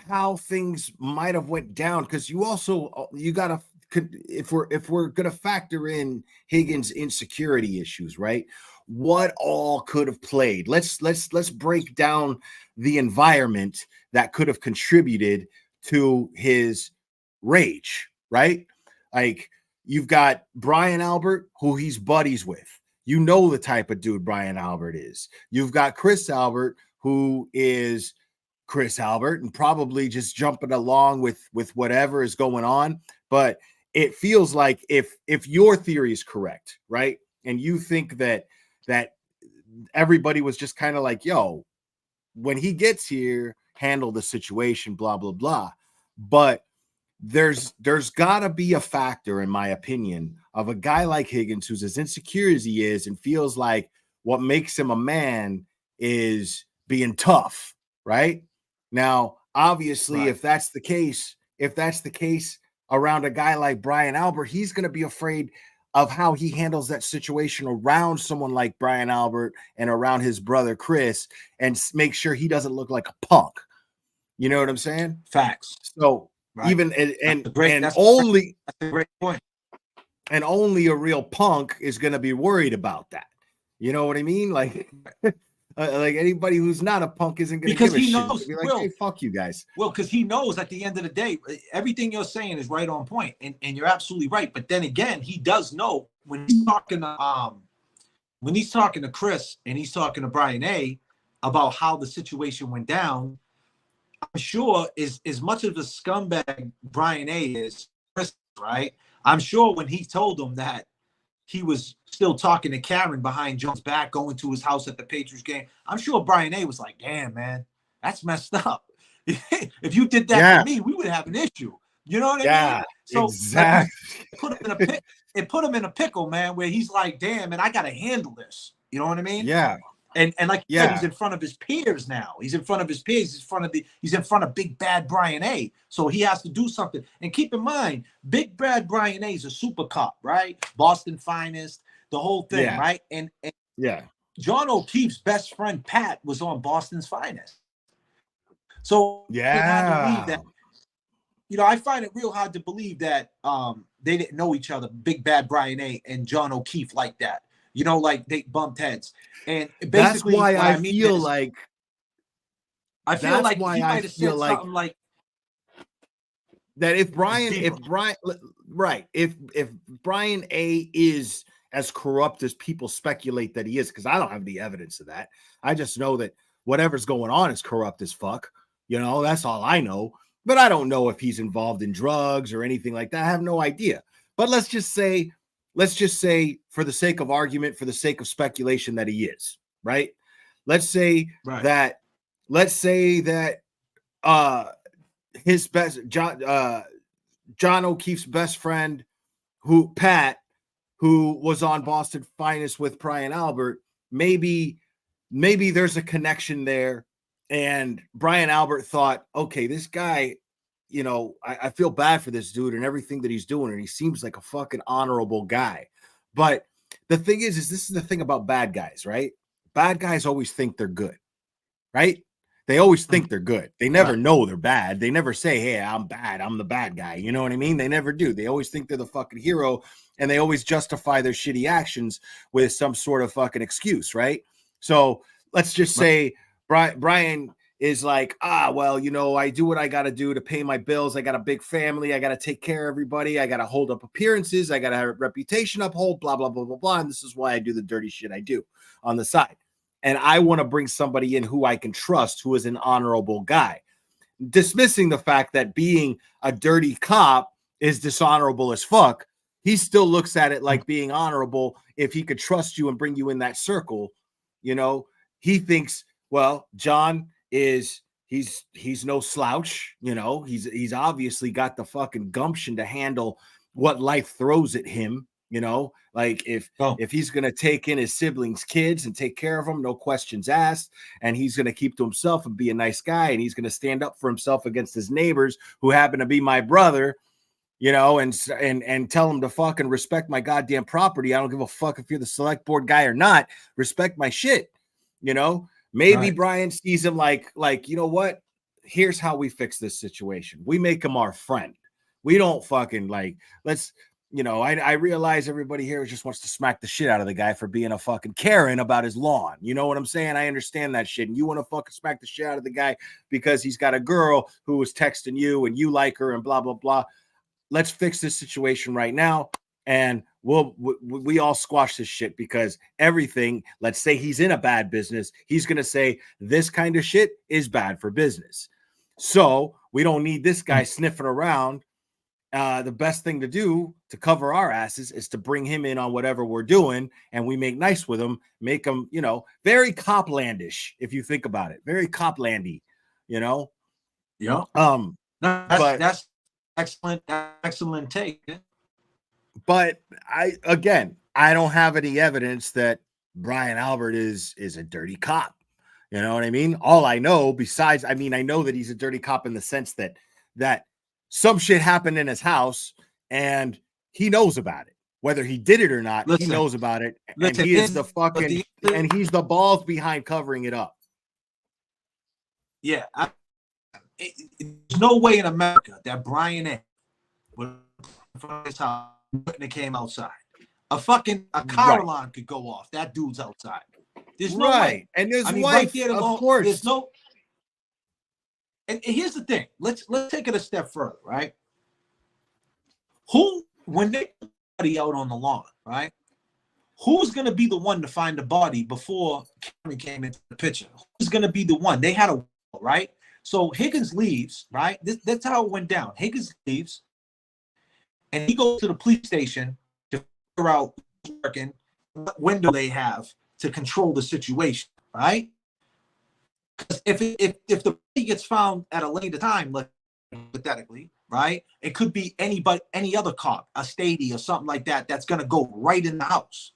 how things might have went down, because you also you gotta, if we're gonna factor in Higgins' insecurity issues, right? What all could have played? Let's break down the environment that could have contributed to his rage, right? Like, you've got Brian Albert, who he's buddies with. You know the type of dude Brian Albert is. You've got Chris Albert, who is Chris Albert and probably just jumping along with whatever is going on. But it feels like if your theory is correct, right, and you think that everybody was just kind of like, yo, when he gets here, handle the situation, blah blah blah. But there's got to be a factor, in my opinion, of a guy like Higgins, who's as insecure as he is and feels like what makes him a man is being tough, right? Now, obviously, if that's the case around a guy like Brian Albert, he's going to be afraid of how he handles that situation around someone like Brian Albert and around his brother Chris, and make sure he doesn't look like a punk. You know what I'm saying? Facts. So even that's a great point. And only a real punk is going to be worried about that. You know what I mean? Like, Like anybody who's not a punk isn't going to Because give a he shit. knows, Be like, hey, fuck you guys. Well, because he knows at the end of the day, everything you're saying is right on point, and you're absolutely right. But then again, he does know when he's talking to Chris and he's talking to Brian A about how the situation went down. I'm sure as much of the scumbag Brian A is, Chris, right? I'm sure when he told him that he was still talking to Karen behind John's back, going to his house at the Patriots game, I'm sure Brian A was like, damn, man, that's messed up. If you did that to me, we would have an issue. You know what I mean? So exactly. Like, it put him in a pickle, man, where he's like, damn, man, I got to handle this. You know what I mean? Yeah. And like you said, he's in front of his peers now. He's in front of his peers. He's in front of Big Bad Brian A. So he has to do something. And keep in mind, Big Bad Brian A is a super cop, right? Boston finest, the whole thing, right? And John O'Keefe's best friend Pat was on Boston's finest. So that, I find it real hard to believe that they didn't know each other, Big Bad Brian A and John O'Keefe, like that. Like they bumped heads. And basically, that's why I feel is, like he might have said something like that. If Brian A is as corrupt as people speculate that he is, because I don't have the evidence of that. I just know that whatever's going on is corrupt as fuck. That's all I know. But I don't know if he's involved in drugs or anything like that. I have no idea. But let's just say, for the sake of argument, for the sake of speculation, that he is, right? Let's say that his best John O'Keefe's best friend, Pat, who was on Boston Finest with Brian Albert, maybe there's a connection there. And Brian Albert thought, okay, this guy, I feel bad for this dude and everything that he's doing. And he seems like a fucking honorable guy. But the thing is this is the thing about bad guys, right? Bad guys always think they're good, right? They always think they're good. They never know they're bad. They never say, hey, I'm bad. I'm the bad guy. You know what I mean? They never do. They always think they're the fucking hero. And they always justify their shitty actions with some sort of fucking excuse, right? So let's just say Brian is like, well, I do what I got to do to pay my bills. I got a big family. I got to take care of everybody. I got to hold up appearances. I got to have a reputation uphold, blah, blah, blah, blah, blah. And this is why I do the dirty shit I do on the side. And I want to bring somebody in who I can trust, who is an honorable guy. Dismissing the fact that being a dirty cop is dishonorable as fuck, he still looks at it like being honorable if he could trust you and bring you in that circle. He thinks, well, John he's no slouch, he's obviously got the fucking gumption to handle what life throws at him, like if he's going to take in his siblings' kids and take care of them, no questions asked, and he's going to keep to himself and be a nice guy, and he's going to stand up for himself against his neighbors who happen to be my brother, and tell him to fucking respect my goddamn property. I don't give a fuck if you're the select board guy or not. Respect my shit, Maybe Brian sees him like, you know what? Here's how we fix this situation. We make him our friend. We don't fucking let's, I realize everybody here just wants to smack the shit out of the guy for being a fucking Karen about his lawn. You know what I'm saying? I understand that shit. And you want to fucking smack the shit out of the guy because he's got a girl who was texting you and you like her and blah, blah, blah. Let's fix this situation right now. And we all squash this shit, because everything, let's say he's in a bad business, he's going to say this kind of shit is bad for business. So we don't need this guy sniffing around. The best thing to do to cover our asses is to bring him in on whatever we're doing, and we make nice with him, make him, very Coplandish, if you think about it, very Coplandy, Yeah. That's excellent take. But I don't have any evidence that Brian Albert is a dirty cop. You know what I mean? All I know, besides, I know that he's a dirty cop in the sense that some shit happened in his house and he knows about it. Whether he did it or not, he knows about it. And he is the fucking, and he's the balls behind covering it up. Yeah. There's no way in America that Brian A would in front of his house when it came outside. A car alarm could go off. That dude's outside. There's no way. Right. And his I mean, right wife, there of alone, there's course. no. And here's the thing. Let's take it a step further, right? Who, when they put the body out on the lawn, right? Who's going to be the one to find the body before Karen came into the picture? Who's going to be the one? They had a wall, right? So Higgins leaves, right? That's how it went down. Higgins leaves, and he goes to the police station to figure out who's working, what window they have to control the situation, right? Because if the body gets found at a later time, like hypothetically, right? It could be anybody, any other cop, a statey or something like that, that's going to go right in the house,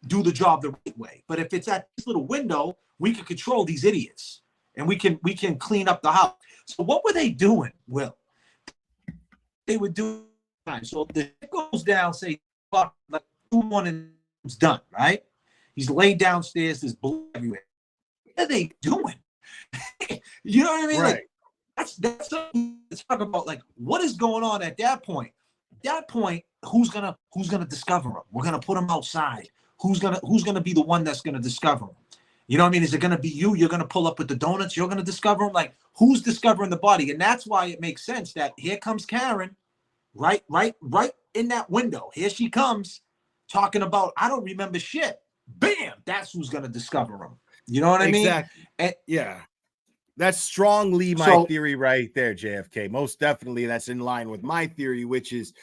do the job the right way. But if it's at this little window, we can control these idiots, and we can clean up the house. So what were they doing, Will? They would do time. So the shit goes down, say, like 2-1 and it's done, right? He's laid downstairs, there's blood everywhere. What are they doing? You know what I mean? Right. Like that's something to talk about. Like, what is going on at that point? At that point, who's gonna discover him? We're gonna put him outside. Who's gonna be the one that's gonna discover him? You know what I mean? Is it gonna be you? You're gonna pull up with the donuts. You're gonna discover him. Like, who's discovering the body? And that's why it makes sense that here comes Karen, right in that window. Here she comes, talking about, I don't remember shit. Bam! That's who's gonna discover him. You know what I mean? Exactly. And yeah. That's strongly my so, theory right there, JFK. Most definitely that's in line with my theory, which is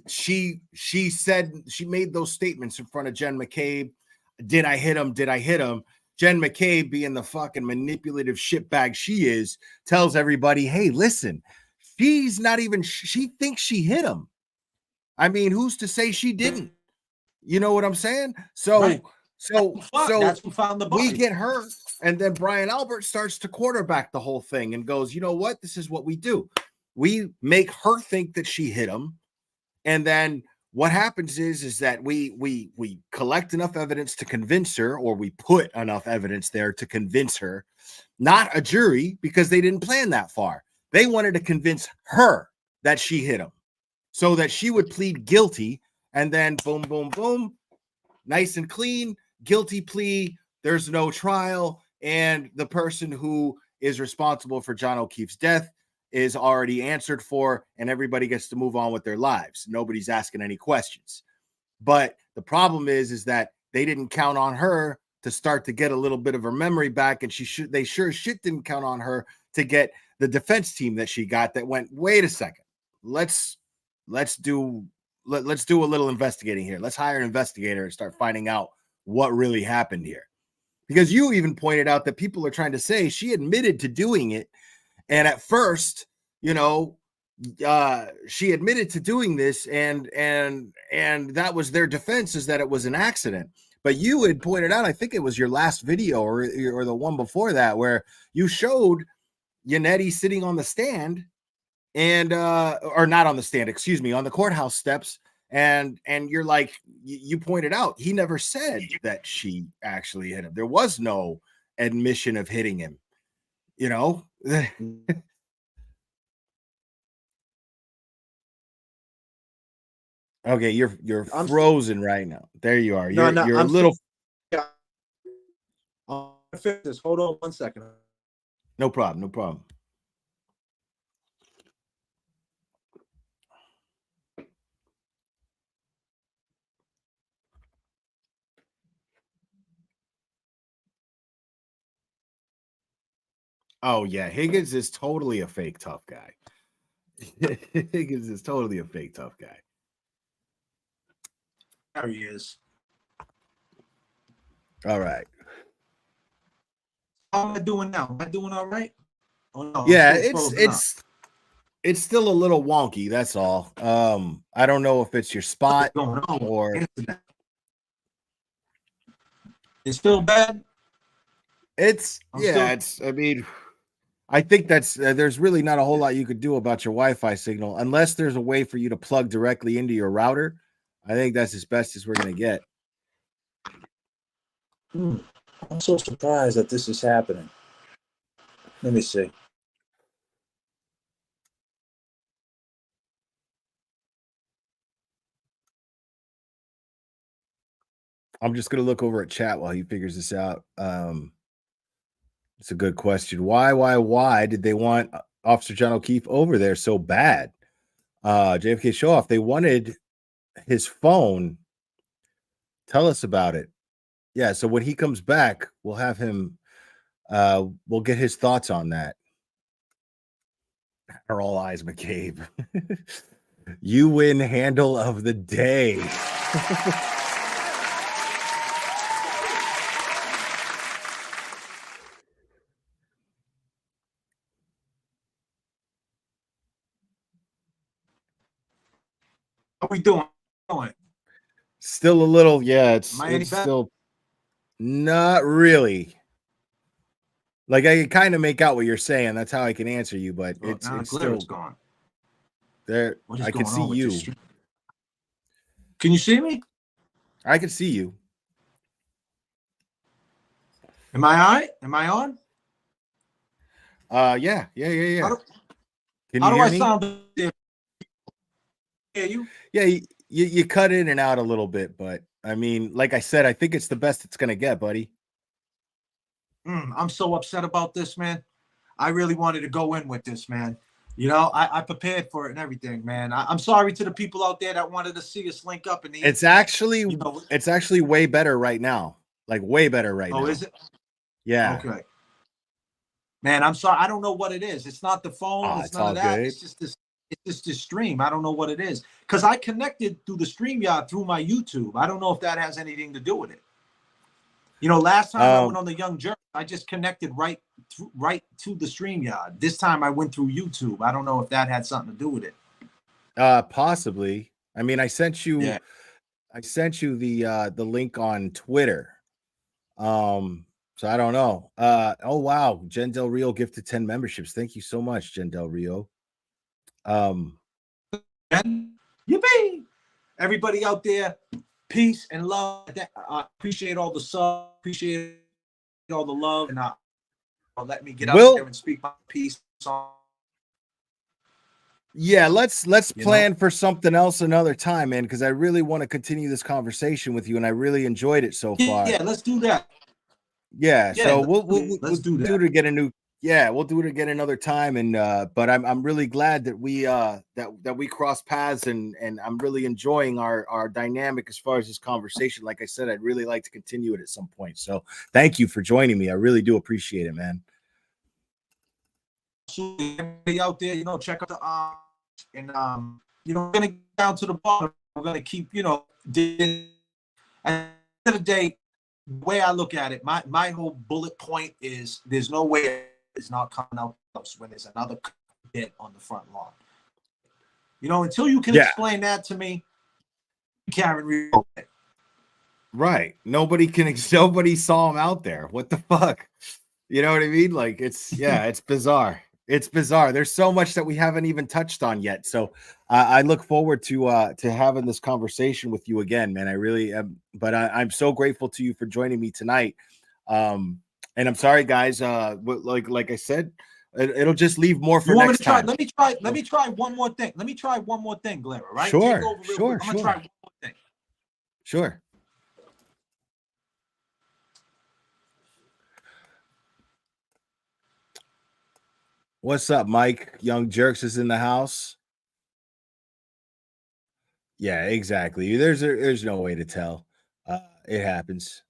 she said, she made those statements in front of Jen McCabe. Did I hit him? Did I hit him? Jen McCabe, being the fucking manipulative shitbag she is, tells everybody, hey, listen, she's not even, she thinks she hit him. I mean, who's to say she didn't? You know what I'm saying? So, right. so That's who found the body. we get her, and then Brian Albert starts to quarterback the whole thing and goes, you know what? This is what we do. We make her think that she hit him, and then what happens is that we collect enough evidence to convince her, or we put enough evidence there to convince her, not a jury, because they didn't plan that far. They wanted to convince her that she hit him so that she would plead guilty, and then boom, boom, boom, nice and clean, guilty plea, there's no trial, and the person who is responsible for John O'Keefe's death is already answered for, and everybody gets to move on with their lives. Nobody's asking any questions. But the problem is that they didn't count on her to start to get a little bit of her memory back, and they sure as shit didn't count on her to get the defense team that she got that went, wait a second, let's do a little investigating here. Let's hire an investigator and start finding out what really happened here. Because you even pointed out that people are trying to say she admitted to doing it. And at first, you know, she admitted to doing this, and that was their defense, is that it was an accident. But you had pointed out, I think it was your last video or the one before that, where you showed Yannetti sitting on the stand, and or not on the stand, excuse me, on the courthouse steps, and you're like, you pointed out, he never said that she actually hit him. There was no admission of hitting him, you know. Okay, you're frozen right now. There you are. You're a little. I'll fix this. Hold on 1 second. No problem. No problem. Oh yeah, Higgins is totally a fake tough guy. Higgins is totally a fake tough guy. There he is. All right. How am I doing now? Am I doing all right? Oh no. Yeah, it's still a little wonky. That's all. I don't know if it's your spot or it's still bad. I mean, I think that's there's really not a whole lot you could do about your Wi-Fi signal unless there's a way for you to plug directly into your router. I think that's as best as we're gonna get. I'm so surprised that this is happening. Let me see. I'm just gonna look over at chat while he figures this out. It's a good question. Why did they want Officer John O'Keefe over there so bad? JFK Showoff, they wanted his phone. Tell us about it. Yeah, so when he comes back, we'll have him we'll get his thoughts on that. Are all eyes McCabe. You win handle of the day. How we doing? Still a little, yeah, it's Am I still not really. Like I can kind of make out what you're saying. That's how I can answer you, but it's glitter still is gone. there. What is I can going see on with this you. stream? Can you see me? I can see you. Am I all right? Am I on? Yeah. Can How you do hear I me? sound? Hear you? Yeah, you cut in and out a little bit, but I mean, like I said, I think it's the best it's gonna get, buddy. I'm so upset about this, man. I really wanted to go in with this, man. You know, I prepared for it and everything, man. I'm sorry to the people out there that wanted to see us link up in the It's internet. actually way better right now. Like way better right now. Oh, is it? Yeah. Okay. Man, I'm sorry. I don't know what it is. It's not the phone. It's It's none all of that. good. It's just this. It's just this stream. I don't know what it is because I connected through the StreamYard through my YouTube. I don't know if that has anything to do with it. You know, last time I went on the Young Jerk, I just connected right to the StreamYard. This time I went through YouTube. I don't know if that had something to do with it. Possibly. I mean, I sent you the link on Twitter. So I don't know. Oh wow, Jen Del Rio gifted 10 memberships. Thank you so much, Jen Del Rio. Yippee! Everybody out there, peace and love. I appreciate all the sub, appreciate all the love, and let me get out there and speak my piece on. Yeah, let's plan for something else another time, man, because I really want to continue this conversation with you, and I really enjoyed it so far. Yeah, let's do that. Yeah, so we'll do that. Do it again we'll do it again another time, and but I'm really glad that we that we crossed paths, and I'm really enjoying our dynamic as far as this conversation. Like I said, I'd really like to continue it at some point. So thank you for joining me. I really do appreciate it, man. Everybody out there, you know, check out the and you know, we're gonna get down to the bottom. We're gonna keep, you know, at the end of the day, the way I look at it, my whole bullet point is there's no way it's not coming out when there's another bit on the front lawn. You know, until you can explain that to me, Karen. Right. Nobody saw him out there. What the fuck? You know what I mean? Like it's bizarre. It's bizarre. There's so much that we haven't even touched on yet. So I look forward to having this conversation with you again, man. I really am. But I'm so grateful to you for joining me tonight. And I'm sorry, guys. Like I said, it'll just leave more for next time. Let me try one more thing. Let me try one more thing, Glimmer. Right? Sure. Take over real quick. I'm gonna try one more thing. Sure. What's up, Mike? Young Jerks is in the house. Yeah, exactly. There's no way to tell. It happens.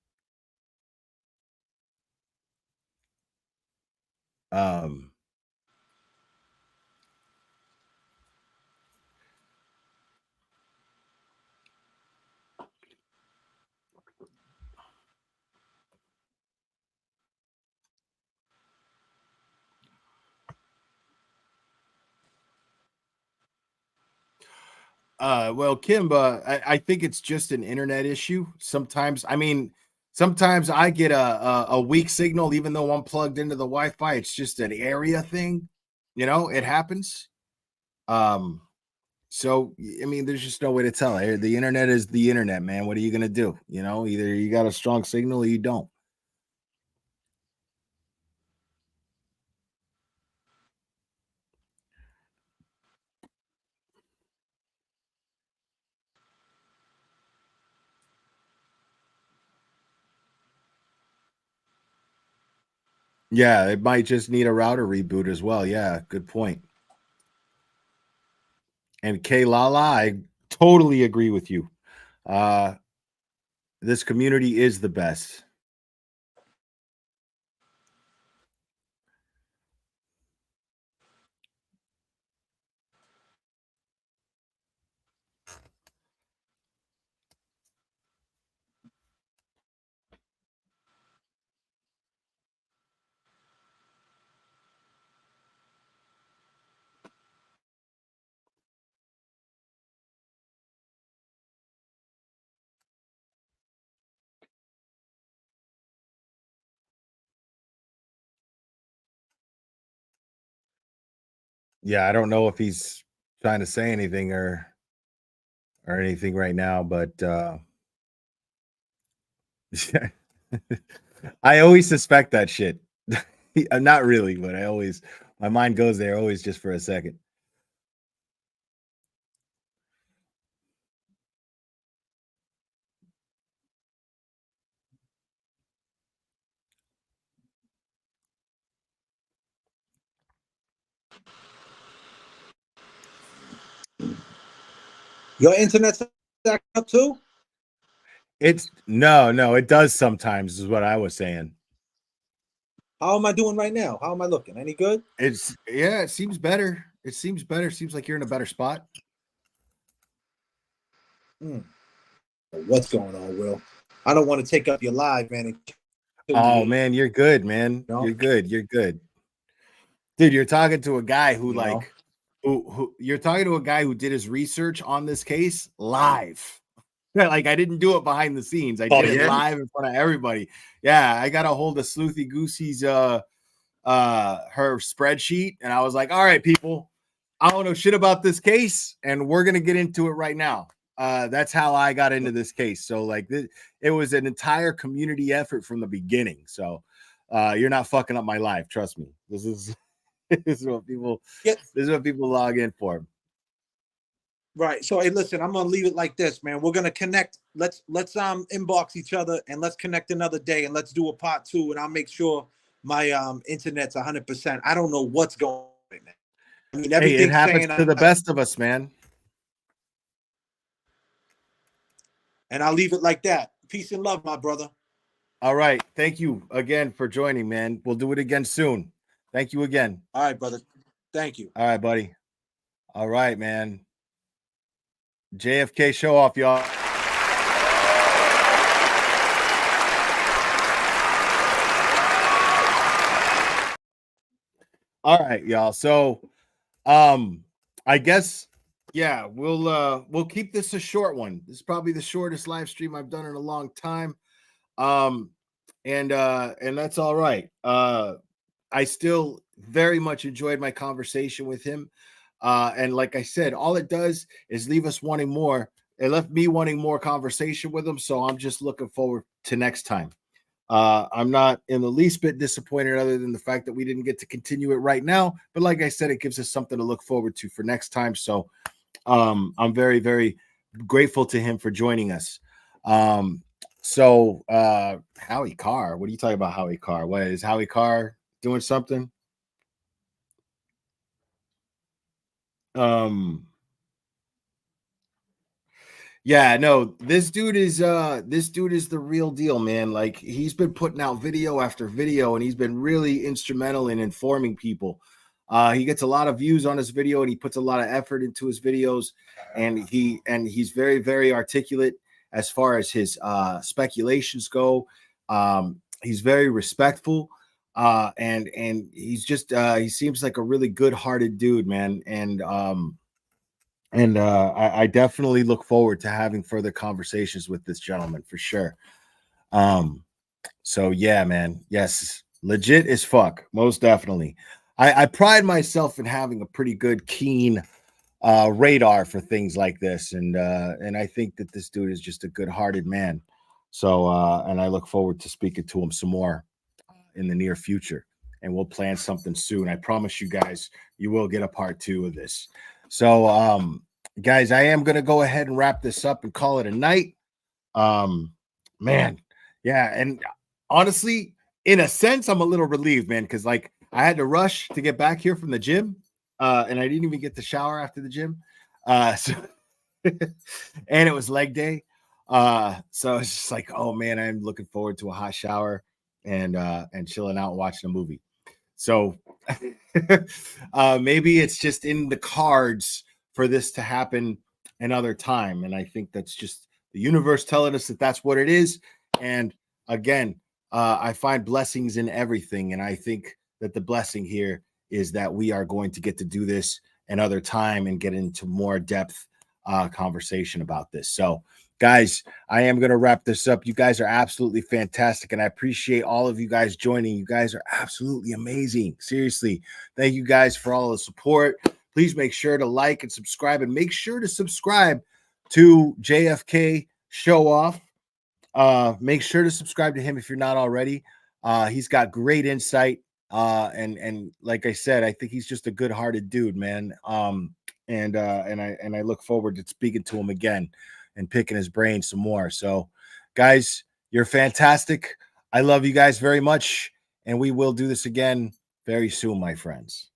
Well, Kimba, I think it's just an internet issue. Sometimes I get a weak signal, even though I'm plugged into the Wi-Fi. It's just an area thing, you know. It happens. So I mean, there's just no way to tell. The internet is the internet, man. What are you gonna do? You know, either you got a strong signal or you don't. Yeah, it might just need a router reboot as well. Yeah, good point. And K Lala, I totally agree with you. Uh, this community is the best. Yeah, I don't know if he's trying to say anything or anything right now, but I always suspect that shit. Not really, but I always my mind goes there always just for a second. Your internet's acting up too? It's no, it does sometimes, is what I was saying. How am I doing right now? How am I looking? Any good? It's yeah, it seems better. It seems better. Seems like you're in a better spot. What's going on, Will? I don't want to take up your live, man. And kill you Oh here, man, you're good, man. you know? You're good. You're good. Dude, you're talking to a guy who You know? who you're talking to a guy who did his research on this case live. Like I didn't do it behind the scenes. I Oh did it yeah. live in front of everybody. Yeah, I got a hold of Sleuthy Goosey's her spreadsheet, and I was like, all right, people, I don't know shit about this case, and we're gonna get into it right now. That's how I got into this case. So like it was an entire community effort from the beginning. So you're not fucking up my life. Trust me. This is this is what people Yeah. this is what people log in for. Right. So hey, listen, I'm gonna leave it like this, man. We're gonna connect. Let's inbox each other and let's connect another day and let's do a part 2. And I'll make sure my internet's 100%. I don't know what's going on right now. I mean, Hey, it everything's happens saying, to the best of us, man. and I'll leave it like that. Peace and love, my brother. All right. Thank you again for joining, man. We'll do it again soon. Thank you again. All right, brother. Thank you. All right, buddy. All right, man. JFK Showoff, y'all. All right, y'all. So, I guess yeah, we'll keep this a short one. This is probably the shortest live stream I've done in a long time. Um, and that's all right. I still very much enjoyed my conversation with him. And like I said, all it does is leave us wanting more. It left me wanting more conversation with him. So I'm just looking forward to next time. I'm not in the least bit disappointed, other than the fact that we didn't get to continue it right now. But like I said, it gives us something to look forward to for next time. So I'm very, very grateful to him for joining us. So Howie Carr, what are you talking about, Howie Carr? What is Howie Carr doing something? Um Yeah, no, this dude is the real deal, man. Like he's been putting out video after video and he's been really instrumental in informing people. He gets a lot of views on his video and he puts a lot of effort into his videos, and he's very, very articulate as far as his speculations go. He's very respectful, and he's just he seems like a really good-hearted dude, man. And I definitely look forward to having further conversations with this gentleman for sure. So yeah, man. Yes, legit as fuck. Most definitely. I pride myself in having a pretty good, keen radar for things like this. And I think that this dude is just a good-hearted man. So and I look forward to speaking to him some more in the near future. And we'll plan something soon. I promise you guys, you will get a part 2 of this. So guys, I am gonna go ahead and wrap this up and call it a night. Man, yeah, and honestly, in a sense, I'm a little relieved, man, because like I had to rush to get back here from the gym, and I didn't even get to shower after the gym. So and it was leg day. So it's just like, oh man, I'm looking forward to a hot shower and chilling out and watching a movie. So maybe it's just in the cards for this to happen another time. And I think that's just the universe telling us that that's what it is. And again, I find blessings in everything. And I think that the blessing here is that we are going to get to do this another time and get into more depth conversation about this. So, guys, I am going to wrap this up. You guys are absolutely fantastic, and I appreciate all of you guys joining. You guys are absolutely amazing. Seriously, thank you guys for all the support. Please make sure to like and subscribe, and make sure to subscribe to JFK Showoff. Make sure to subscribe to him if you're not already. He's got great insight. And like I said, I think he's just a good-hearted dude, man. And I look forward to speaking to him again and picking his brain some more. So, guys, you're fantastic. I love you guys very much, and we will do this again very soon, my friends.